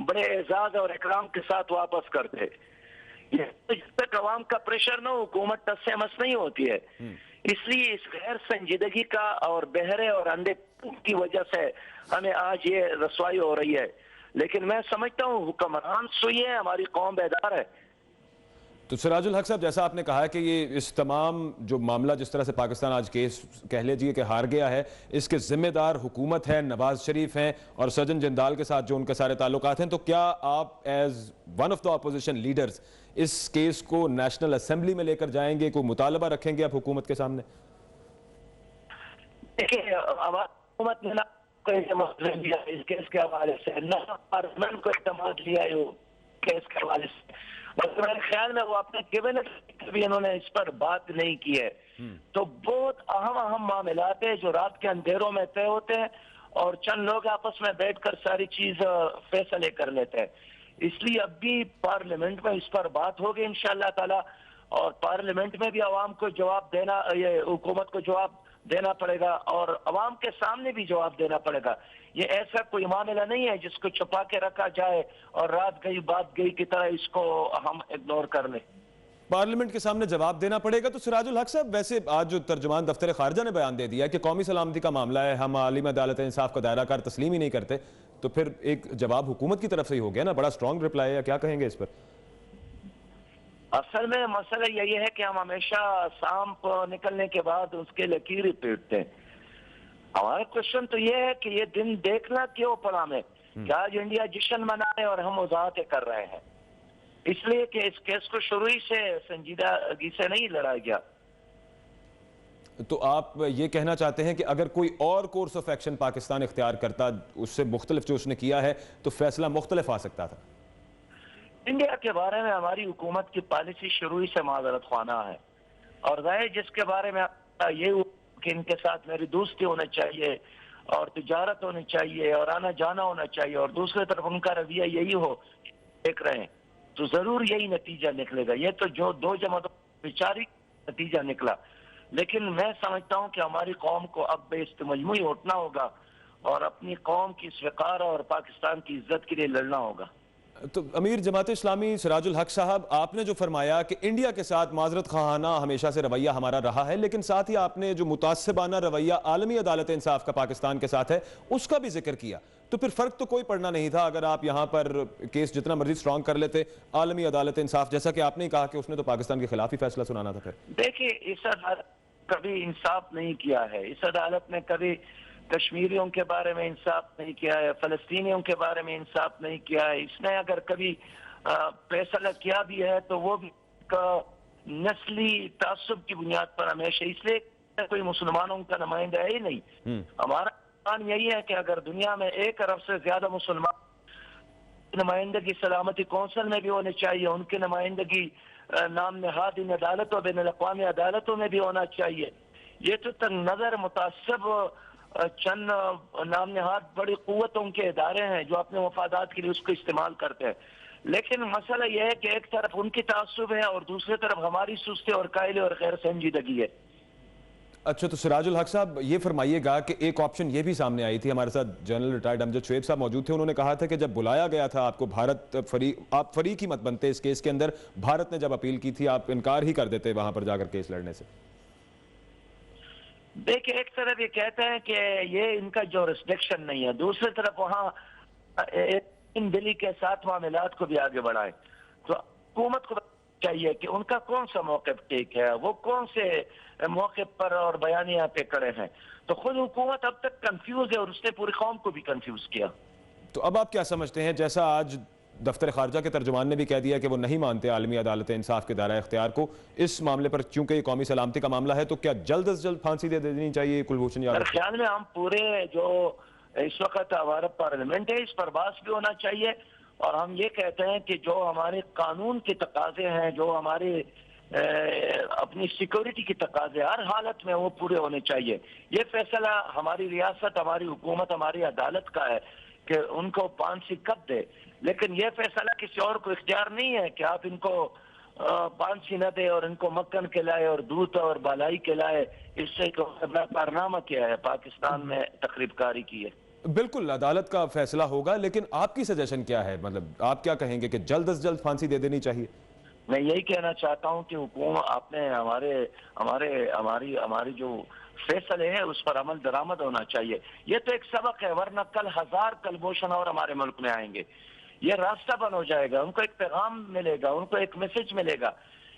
Speaker 6: बड़े एजाज और इकराम के साथ वापस करते। जब तक अवाम का प्रेशर न हो हुकूमत तस्से मस नहीं होती है। इसलिए इस गैर संजीदगी का और बहरे और अंधे की वजह से हमें आज ये रसवाई हो रही है, लेकिन मैं समझता हूँ हुक्मरान सुई है, हमारी कौम बेदार है।
Speaker 3: तो सिराजुल हक साहब, जैसा आपने कहा कि ये इस तमाम जो मामला जिस तरह से पाकिस्तान आज केस कह लीजिए कि हार गया है, इसके जिम्मेदार हुकूमत है, नवाज शरीफ हैं और सजन जिंदाल के साथ जो उनके सारे ताल्लुकात हैं, तो क्या आप as one of the opposition leaders इस केस को नेशनल असेंबली में लेकर जाएंगे, कोई मुतालबा रखेंगे आप हुकूमत के सामने?
Speaker 6: देखिए, हुकूमत ने ना दिया इस केस के हवाले से, ना पार्लियामेंट को इत्तेमाद लिया है केस के हवाले से, और मेरे ख्याल में वो अपने कैबिनेट भी इन्होंने इस पर बात नहीं की है। तो बहुत अहम मामलात है जो रात के अंधेरों में तय होते हैं और चंद लोग आपस में बैठकर सारी चीज फैसले कर लेते हैं। इसलिए अब भी पार्लियामेंट में इस पर बात होगी इंशाअल्लाह ताला और पार्लियामेंट में भी अवाम को जवाब देना, ये हुकूमत को जवाब देना पड़ेगा और अवाम के सामने भी जवाब देना पड़ेगा। ये ऐसा कोई मामला नहीं है जिसको छुपा के रखा जाए और रात गई बात गई की तरह इसको हम इग्नोर कर लें।
Speaker 3: पार्लियामेंट के सामने जवाब देना पड़ेगा। तो सिराजुल हक साहब, वैसे आज जो तर्जुमान दफ्तर खारजा ने बयान दे दिया कि कौमी सलामती का मामला है, हम आलिम अदालत इंसाफ का दायरा कार तस्लीम ही नहीं करते, तो फिर एक जवाब हुकूमत की तरफ से ही हो गया ना, बड़ा स्ट्रॉन्ग रिप्लाई है। क्या कहेंगे इस पर?
Speaker 6: असल में मसला यही है कि हम हमेशा सांप निकलने के बाद उसके लकीर पीटते हैं। हमारा क्वेश्चन तो ये है कि ये दिन देखना क्यों पड़ा हमें कि आज इंडिया जश्न मनाए और हम वजाहतें कर रहे हैं, इसलिए कि इस केस को शुरू ही से संजीदगी से नहीं लड़ा गया।
Speaker 3: तो आप ये कहना चाहते हैं कि अगर कोई और कोर्स ऑफ एक्शन पाकिस्तान इख्तियार करता उससे मुख्तलिफ जो उसने किया है तो फैसला मुख्तलिफ आ सकता था?
Speaker 6: इंडिया के बारे में हमारी हुकूमत की पॉलिसी शुरू ही से माजरत खाना है और जाहिर जिसके बारे में ये कि इनके साथ मेरी दोस्ती होनी चाहिए और तिजारत होनी चाहिए और आना जाना होना चाहिए और दूसरी तरफ उनका रवैया यही हो देख रहे हैं, तो जरूर यही नतीजा निकलेगा। ये तो जो दो जमातों विचारी नतीजा निकला, लेकिन मैं समझता हूँ कि हमारी कौम को अब बेइस्तमजमुई उठना होगा और अपनी कौम की स्वीकार और पाकिस्तान की इज्जत के लिए लड़ना होगा।
Speaker 3: तो अमीर जमात इस्लामी सिराजुल हक साहब, आपने जो फरमाया कि इंडिया के साथ माजरत खाना हमेशा से रवैया हमारा रहा है, लेकिन साथ ही आपने जो मुतासिबाना रवैया आलमी अदालत इंसाफ का पाकिस्तान के साथ है उसका भी जिक्र किया, तो फिर फर्क तो कोई पड़ना नहीं था अगर आप यहाँ पर केस जितना मर्जी स्ट्रॉन्ग कर लेते। आलमी अदालत इंसाफ, जैसा कि आपने कहा कि उसने तो पाकिस्तान के खिलाफ ही फैसला सुनाना था। फिर देखिए,
Speaker 6: इस अदालत कभी इंसाफ नहीं किया है, इस अदालत ने कभी कश्मीरियों के बारे में इंसाफ नहीं किया है, फलस्तीनियों के बारे में इंसाफ नहीं किया है। इसने अगर कभी फैसला किया भी है तो वो भी नस्ली तासुब की बुनियाद पर हमेशा, इसलिए कोई मुसलमानों का नुमाइंदा है ही नहीं। हमारा मान यही है कि अगर दुनिया में 1 अरब से ज्यादा मुसलमान नुमाइंदगी सलामती कौंसिल में भी होनी चाहिए, उनकी नुमाइंदगी नाम नहाद इन अदालतों बैन अल-अक़वामी अदालतों में भी होना चाहिए। ये तो तक नजर मुतासब चंद नाम नहाद बड़ी कुव्वतों के इदारे हैं जो अपने मफादात के लिए उसको इस्तेमाल करते हैं। लेकिन मसला यह है कि एक तरफ उनकी तासुब है और दूसरी तरफ हमारी सुस्ती और कायले और गैर संजीदगी है।
Speaker 3: अच्छा, तो सिराजुल हक साहब ये फरमाइएगा कि एक ऑप्शन ये भी सामने आई थी, हमारे साथ जनरल रिटायर्ड अमजद शुएब साहब मौजूद थे, उन्होंने कहा था कि जब बुलाया गया था आपको आप फरीक ही मत बनते इस केस के अंदर, भारत ने जब अपील की थी आप इनकार ही कर देते वहां पर जाकर केस लड़ने से।
Speaker 6: देखिए, एक तरफ ये कहते हैं कि ये इनका जो रिस्ट्रिक्शन नहीं है, दूसरी तरफ वहाँ इन दिल्ली के साथ मामलात को भी आगे बढ़ाए। तो हुकूमत को चाहिए कि उनका कौन सा मौक़िफ़ ठीक है, वो कौन से मौक़िफ़ पर और बयानिया पे खड़े हैं। तो खुद हुकूमत अब तक कंफ्यूज है और उसने पूरी कौम को भी कंफ्यूज किया।
Speaker 3: तो अब आप क्या समझते हैं, जैसा आज दफ्तर खारजा के तर्जुमान ने भी कह दिया कि वो नहीं मानते आलमी अदालत इंसाफ के दायरा इख्तियार को इस मामले पर, चूंकि ये कौमी सलामती का मामला है, तो क्या जल्द से जल्द फांसी दे देनी चाहिए कुलभूषण यादव?
Speaker 6: मेरे ख्याल में हम पूरे जो इस वक्त हमारा पार्लियामेंट है इस पर बात भी होना चाहिए और हम ये कहते हैं कि जो हमारे कानून के तकाजे हैं, जो हमारे अपनी सिक्योरिटी के तकाजे हर हालत में वो पूरे होने चाहिए। ये फैसला हमारी रियासत, हमारी हुकूमत, हमारी अदालत का है कि उनको फांसी कब दे, लेकिन ये फैसला किसी और को इख्तियार नहीं है कि आप इनको फांसी न दे और इनको मक्खन खिलाए और दूध और बालाई खिलाए। इससे कारनामा क्या है, पाकिस्तान में तकरीबकारी की है।
Speaker 3: बिल्कुल अदालत का फैसला होगा, लेकिन आपकी सजेशन क्या है, मतलब आप क्या कहेंगे कि जल्द से जल्द फांसी दे देनी चाहिए?
Speaker 6: मैं यही कहना चाहता हूं कि हुकूमत आपने हमारी जो फैसले हैं उस पर अमल दरामद होना चाहिए। ये तो एक सबक है, वरना कल 1000 कलभूषण और हमारे मुल्क में आएंगे। ये रास्ता बंद हो जाएगा, उनको एक पैगाम मिलेगा, उनको एक मैसेज मिलेगा।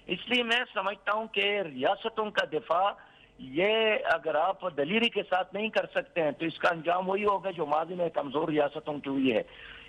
Speaker 6: इसलिए मैं समझता हूं कि रियासतों का दिफा ये अगर आप दलीरी के साथ नहीं कर सकते हैं तो इसका अंजाम वही होगा जो माजी में कमजोर रियासतों की हुई है।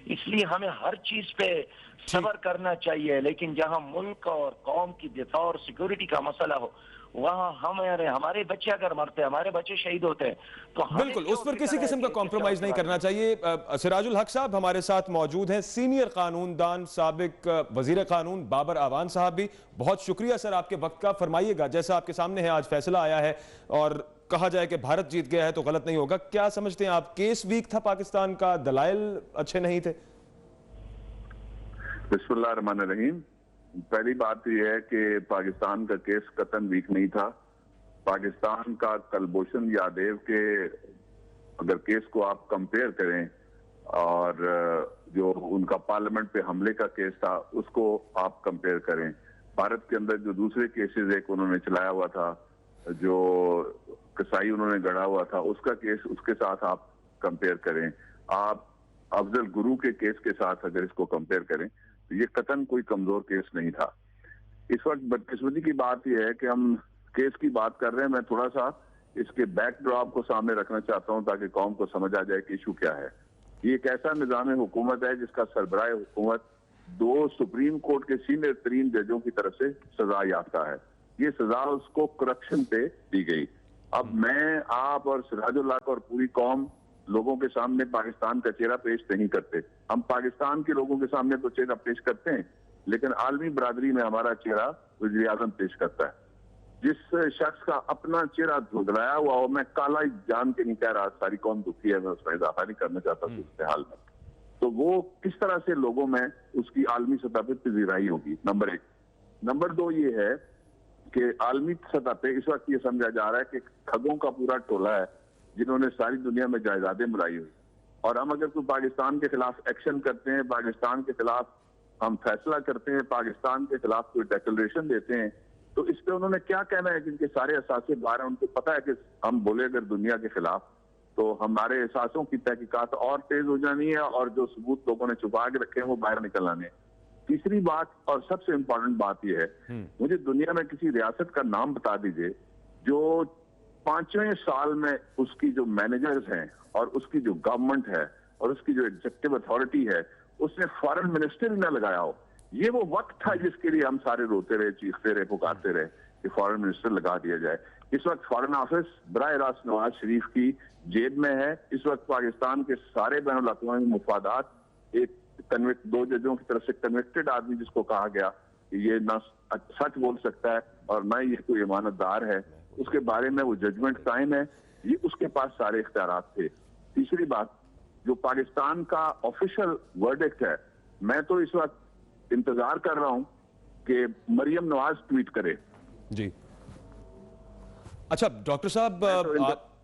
Speaker 6: इसलिए हमें हर चीज पे सब्र करना चाहिए, लेकिन जहां मुल्क और कौम की दिफा और सिक्योरिटी का मसला हो वहां हमारे बच्चे अगर मरते हैं, हमारे बच्चे शहीद होते हैं, तो
Speaker 3: बिल्कुल उस पर किसी किस्म का कॉम्प्रोमाइज नहीं करना चाहिए। सिराजुल हक साहब हमारे साथ मौजूद हैं, सीनियर कानूनदान, साबिक वजीर कानून बाबर आवान साहब भी। बहुत शुक्रिया सर आपके वक्त का। फरमाइएगा, जैसा आपके सामने है आज फैसला आया है और कहा जाए कि भारत जीत गया है तो गलत नहीं होगा, क्या समझते हैं आप? केस वीक था पाकिस्तान का, दलाइल अच्छे नहीं थे?
Speaker 8: बिस्मिल्लाह रहमान रहीम। पहली बात यह है कि पाकिस्तान का केस कतन वीक नहीं था। पाकिस्तान का कुलभूषण यादव के अगर केस को आप कंपेयर करें और जो उनका पार्लियामेंट पे हमले का केस था उसको आप कंपेयर करें, भारत के अंदर जो दूसरे केसेस एक उन्होंने चलाया हुआ था, जो कसाई उन्होंने गढ़ा हुआ था, उसका केस उसके साथ आप कंपेयर करें, आप अफजल गुरु के केस के साथ अगर इसको कंपेयर करें तो ये कतन कोई कमजोर केस नहीं था। इस वक्त बदकिस्मती की बात यह है कि हम केस की बात कर रहे हैं। मैं थोड़ा सा इसके बैकड्रॉप को सामने रखना चाहता हूं ताकि कौम को समझ आ जाए कि इशू क्या है। ये एक ऐसा निजाम हुकूमत है जिसका सरबराह हुकूमत 2 सुप्रीम कोर्ट के सीनियर तरीन जजों की तरफ से सजा याफ्ता है। ये सजा उसको करप्शन पे दी गई। अब मैं, आप और सिराजुल हक और पूरी कौम लोगों के सामने पाकिस्तान का चेहरा पेश नहीं करते। हम पाकिस्तान के लोगों के सामने तो चेहरा पेश करते हैं, लेकिन आलमी बरादरी में हमारा चेहरा वज़ीर आज़म पेश करता है। जिस शख्स का अपना चेहरा धुंधलाया हुआ हो, मैं काला जान के नहीं कह रहा, सारी कौम दुखी है, मैं उसमें इजाफा नहीं करना चाहता दूसरे हाल में, तो वो किस तरह से लोगों में उसकी आलमी सतह पर पजीराई होगी, नंबर 1। नंबर 2 ये है कि आलमी सतह पे इस वक्त ये समझा जा रहा है कि ठगों का पूरा टोला है जिन्होंने सारी दुनिया में जायदादें बुलाई हुई, और हम अगर कोई पाकिस्तान के खिलाफ एक्शन करते हैं, पाकिस्तान के खिलाफ हम फैसला करते हैं, पाकिस्तान के खिलाफ कोई डिक्लेरेशन देते हैं, तो इस पे उन्होंने क्या कहना है? जिनके सारे असासे बाहर हैं, उनको पता है कि हम बोले अगर दुनिया के खिलाफ तो हमारे एहसासों की तहकीकात और तेज हो जानी है और जो सबूत लोगों ने छुपा के रखे हैं वो बाहर निकल आने हैं। तीसरी बात और सबसे इंपॉर्टेंट बात यह है, मुझे दुनिया में किसी रियासत का नाम बता दीजिए जो 5वें साल में उसकी जो मैनेजर्स हैं और उसकी जो गवर्नमेंट है और उसकी जो एग्जीक्यूटिव अथॉरिटी है उसने फॉरेन मिनिस्टर ही ना लगाया हो। ये वो वक्त था जिसके लिए हम सारे रोते रहे, चीखते रहे, पुकारते रहे कि फॉरेन मिनिस्टर लगा दिया जाए। इस वक्त फॉरेन ऑफिस बराह रास्त नवाज शरीफ की जेब में है। इस वक्त पाकिस्तान के सारे बैनुल अक़वामी मुफादात एक दो जजों की तरफ से कन्विक्टेड आदमी जिसको कहा गया कि ये ना सच बोल सकता है और ना ये कोई इमानतदार है, उसके बारे में वो जजमेंट कायम है, ये उसके पास सारे इख्तियारात थे। तीसरी बात, जो पाकिस्तान का ऑफिशियल वर्डिक्ट है, मैं तो इस वक्त इंतजार कर रहा हूं कि मरियम नवाज ट्वीट करे।
Speaker 3: जी अच्छा डॉक्टर साहब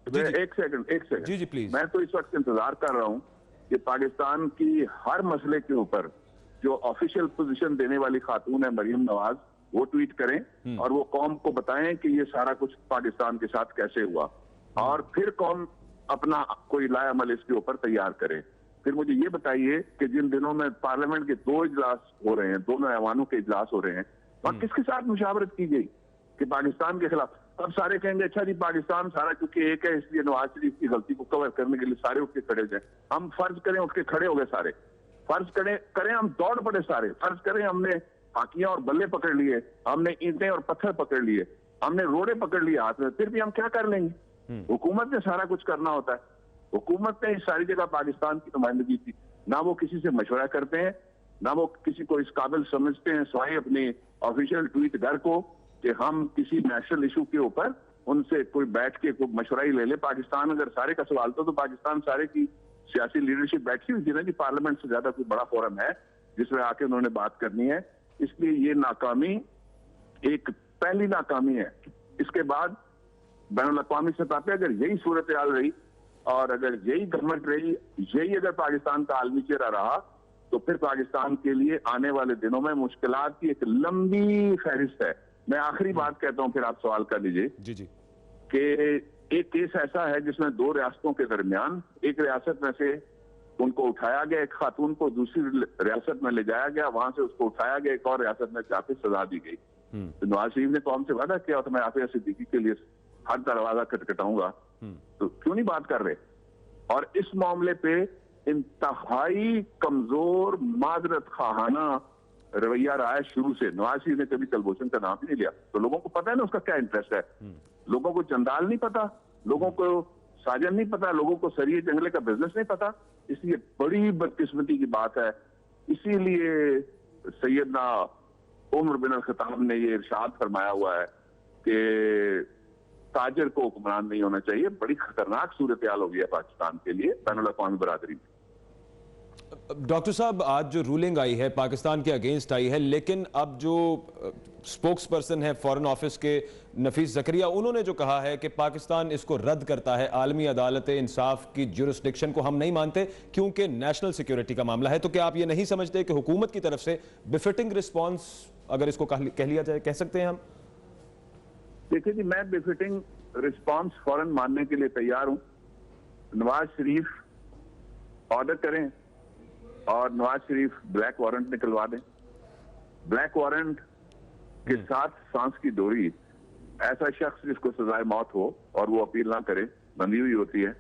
Speaker 8: एक सेकंड
Speaker 3: जी प्लीज।
Speaker 8: मैं तो इस वक्त इंतजार कर रहा हूं कि पाकिस्तान की हर मसले के ऊपर जो ऑफिशियल पोजीशन देने वाली खातून है मरियम नवाज, वो ट्वीट करें और वो कौम को बताएं कि ये सारा कुछ पाकिस्तान के साथ कैसे हुआ, और फिर कौम अपना कोई लायामल इसके ऊपर तैयार करे। फिर मुझे ये बताइए कि जिन दिनों में पार्लियामेंट के 2 इजलास हो रहे हैं, दोनों ऐवानों के इजलास हो रहे हैं, वहां किसके साथ मुशावरत की गई कि पाकिस्तान के खिलाफ? अब सारे कहेंगे अच्छा जी पाकिस्तान सारा क्योंकि एक है इसलिए नवाज शरीफ की गलती को कवर करने के लिए सारे उठ के खड़े हो जाए। हम फर्ज करें उठ के खड़े हो गए सारे, फर्ज करें हम दौड़ पड़े सारे, फर्ज करें हमने हाकियां और बल्ले पकड़ लिए, हमने ईंटें और पत्थर पकड़ लिए, हमने रोड़े पकड़ लिए हाथ में, फिर भी हम क्या कर लेंगे? हुकूमत ने सारा कुछ करना होता है। हुकूमत ने इस सारी जगह पाकिस्तान की नुमाइंदगी की, ना वो किसी से मशवरा करते हैं, ना वो किसी को इस काबिल समझते हैं सिवाय अपने ऑफिशियल ट्वीट घर को कि हम किसी नेशनल इशू के ऊपर उनसे कोई बैठ के कोई मशवरा ही ले ले। पाकिस्तान अगर सारे का सवाल तो पाकिस्तान सारे की सियासी लीडरशिप बैठी हुई थी ना कि पार्लियामेंट से ज्यादा कोई बड़ा फोरम है जिसमें आके उन्होंने बात करनी है। इसलिए ये नाकामी एक पहली नाकामी है। इसके बाद बैनुल अक़वामी सतह पे अगर यही सूरत हाल रही और अगर यही गवर्नमेंट रही, यही अगर पाकिस्तान का आलमी चेहरा रहा, तो फिर पाकिस्तान के लिए आने वाले दिनों में मुश्किलात की एक लंबी फहरिस्त है। मैं आखिरी बात कहता हूं, फिर आप सवाल कर लीजिए।
Speaker 3: जी जी।
Speaker 8: कि एक केस ऐसा है जिसमें 2 रियासतों के दरमियान, एक रियासत में से उनको उठाया गया, एक खातून को दूसरी रियासत में ले जाया गया, वहां से उसको उठाया गया, एक और रियासत में जाके सजा दी गई। तो नवाज शरीफ ने कौम से वादा किया था मैं आफिया सिद्दीकी के लिए हर दरवाजा खटखटाऊंगा, तो क्यों नहीं बात कर रहे? और इस मामले पे इंतहाई कमजोर मादरत खाना रवैया रहा है शुरू से। नवाज शरीफ ने कभी कलभूषण का नाम ही नहीं लिया, तो लोगों को पता है ना उसका क्या इंटरेस्ट है। लोगों को चंदाल नहीं पता, लोगों को साजन नहीं पता, लोगों को सरिये जंगले का बिजनेस नहीं पता। इसलिए बड़ी बदकिस्मती की बात है। इसीलिए सैयदना उमर बिन अल-खत्ताब ने ये इरशाद फरमाया हुआ है कि ताजर को हुक्मरान नहीं होना चाहिए। बड़ी खतरनाक सूरत हाल हो गई है पाकिस्तान के लिए बैनुल अक़वामी बरादरी में।
Speaker 3: डॉक्टर साहब, आज जो रूलिंग आई है पाकिस्तान के अगेंस्ट आई है, लेकिन अब जो स्पोक्स पर्सन है फॉरेन ऑफिस के नफीस ज़करिया, उन्होंने जो कहा है कि पाकिस्तान इसको रद्द करता है, आलमी अदालत इंसाफ की जुरिस्डिक्शन को हम नहीं मानते क्योंकि नेशनल सिक्योरिटी का मामला है। तो क्या आप ये नहीं समझते कि हुकूमत की तरफ से बिफिटिंग रिस्पॉन्स, अगर इसको कह लिया जाए, कह सकते हैं हम?
Speaker 8: देखिए जी, मैं बिफिटिंग रिस्पॉन्स फौरन मानने के लिए तैयार हूं। नवाज शरीफ ऑर्डर करें और नवाज शरीफ ब्लैक वारंट निकलवा दें। ब्लैक वारंट के साथ सांस की डोरी, ऐसा शख्स जिसको सजाए मौत हो और वो अपील ना करे, बंधी हुई होती है,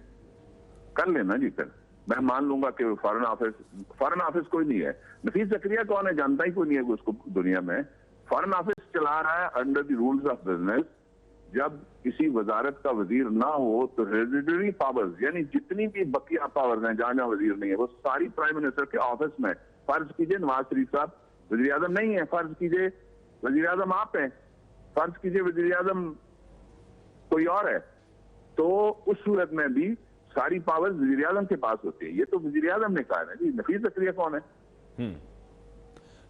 Speaker 8: कर लेना जी। कर मैं मान लूंगा कि फॉरेन ऑफिस कोई नहीं है। नफीस ज़करिया कौन है? जानता ही कोई नहीं है उसको दुनिया में। फॉरेन ऑफिस चला रहा है under the rules of business. जब किसी वजारत का वजीर ना हो तो रेजिडरी पावर्स, यानी जितनी भी बकिया पावर्स हैं जहां जहां वजीर नहीं है, वो सारी प्राइम मिनिस्टर के ऑफिस में। फर्ज कीजिए नवाज शरीफ साहब वजीर आजम नहीं है, फर्ज कीजिए वजीर आजम आप हैं, फर्ज कीजिए वजीर आजम कोई और है, तो उस सूरत में भी सारी पावर्स वजीर आजम के पास होती है। ये तो वजीर आजम ने कहा है जी। नफीस ज़करिया कौन है?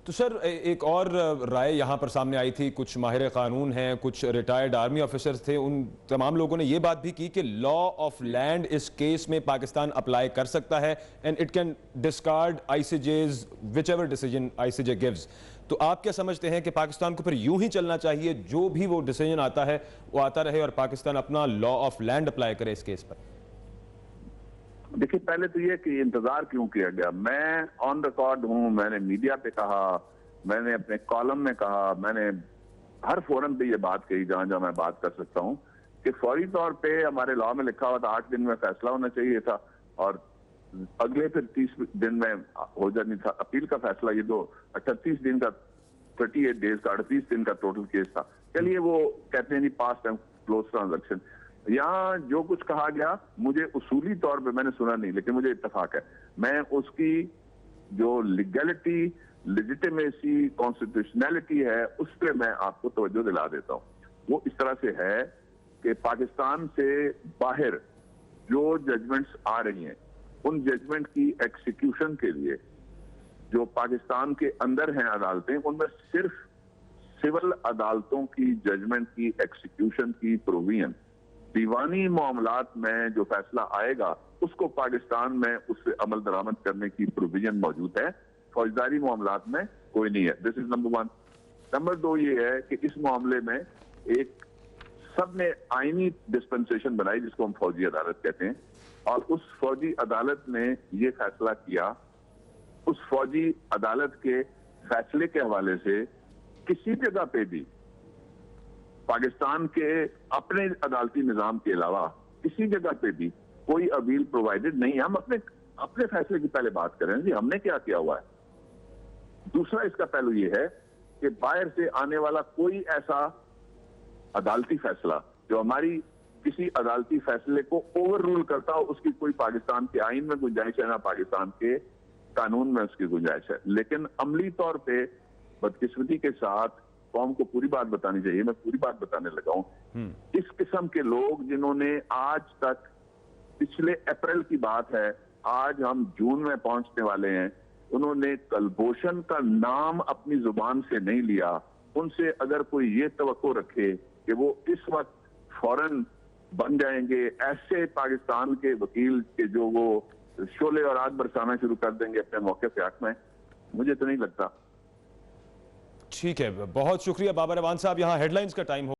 Speaker 3: तो सर, एक और राय यहाँ पर सामने आई थी, कुछ माहिर कानून हैं, कुछ रिटायर्ड आर्मी ऑफिसर्स थे, उन तमाम लोगों ने ये बात भी की कि लॉ ऑफ लैंड इस केस में पाकिस्तान अप्लाई कर सकता है and it can discard ICJ's whichever decision ICJ gives. तो आप क्या समझते हैं कि पाकिस्तान को फिर यूं ही चलना चाहिए, जो भी वो डिसीजन आता है वो आता रहे और पाकिस्तान अपना लॉ ऑफ लैंड अप्लाई करे इस केस पर?
Speaker 8: देखिए, पहले तो ये कि इंतजार क्यों किया गया। मैं ऑन रिकॉर्ड हूं, मैंने मीडिया पे कहा, मैंने अपने कॉलम में कहा, मैंने हर फोरम पे ये बात कही जहां जहां मैं बात कर सकता हूं कि फौरी तौर पे हमारे लॉ में लिखा हुआ था 8 दिन में फैसला होना चाहिए था और अगले फिर 30 दिन में हो जानी था अपील का फैसला। ये तो 38 दिन का 38 डेज का 38 दिन का टोटल केस था। चलिए वो कहते हैं जी पास्ट टाइम, क्लोज ट्रांजैक्शन। यहाँ जो कुछ कहा गया मुझे उसूली तौर पे मैंने सुना नहीं, लेकिन मुझे इत्तेफाक है। मैं उसकी जो लीगैलिटी, लेजिटिमेसी, कॉन्स्टिट्यूशनैलिटी है उस पर मैं आपको तवज्जो दिला देता हूँ। वो इस तरह से है कि पाकिस्तान से बाहर जो जजमेंट्स आ रही हैं उन जजमेंट की एक्सिक्यूशन के लिए जो पाकिस्तान के अंदर हैं अदालतें, उनमें सिर्फ सिविल अदालतों की जजमेंट की एक्सिक्यूशन की प्रोविजन, दीवानी मामलात में जो फैसला आएगा उसको पाकिस्तान में उससे अमल दरामद करने की प्रोविजन मौजूद है। फौजदारी मामलात में कोई नहीं है। This is number 1। नंबर 2 ये है कि इस मामले में एक सबने आईनी डिस्पेंसेशन बनाई जिसको हम फौजी अदालत कहते हैं, और उस फौजी अदालत ने ये फैसला किया। उस फौजी अदालत के फैसले के हवाले से किसी जगह पे भी पाकिस्तान के अपने अदालती निजाम के अलावा किसी जगह पे भी कोई अपील प्रोवाइडेड नहीं है। हम अपने फैसले की पहले बात करें जी, हमने क्या किया हुआ है। दूसरा इसका पहलू ये है कि बाहर से आने वाला कोई ऐसा अदालती फैसला जो हमारी किसी अदालती फैसले को ओवर रूल करता हो, उसकी कोई पाकिस्तान के आइन में गुंजाइश है ना पाकिस्तान के कानून में उसकी गुंजाइश है। लेकिन अमली तौर पे बदकिस्मती के साथ कौम को पूरी बात बतानी चाहिए, मैं पूरी बात बताने लगा हूं। इस किस्म के लोग जिन्होंने आज तक, पिछले अप्रैल की बात है, आज हम जून में पहुंचने वाले हैं, उन्होंने कलभूषण का नाम अपनी जुबान से नहीं लिया। उनसे अगर कोई ये तवक्को रखे कि वो इस वक्त फौरन बन जाएंगे ऐसे पाकिस्तान के वकील के जो वो शोले और आग बरसाना शुरू कर देंगे अपने मौके पे हक में, मुझे तो नहीं लगता।
Speaker 3: ठीक है, बहुत शुक्रिया बाबर अवान साहब। यहाँ हेडलाइंस का टाइम हो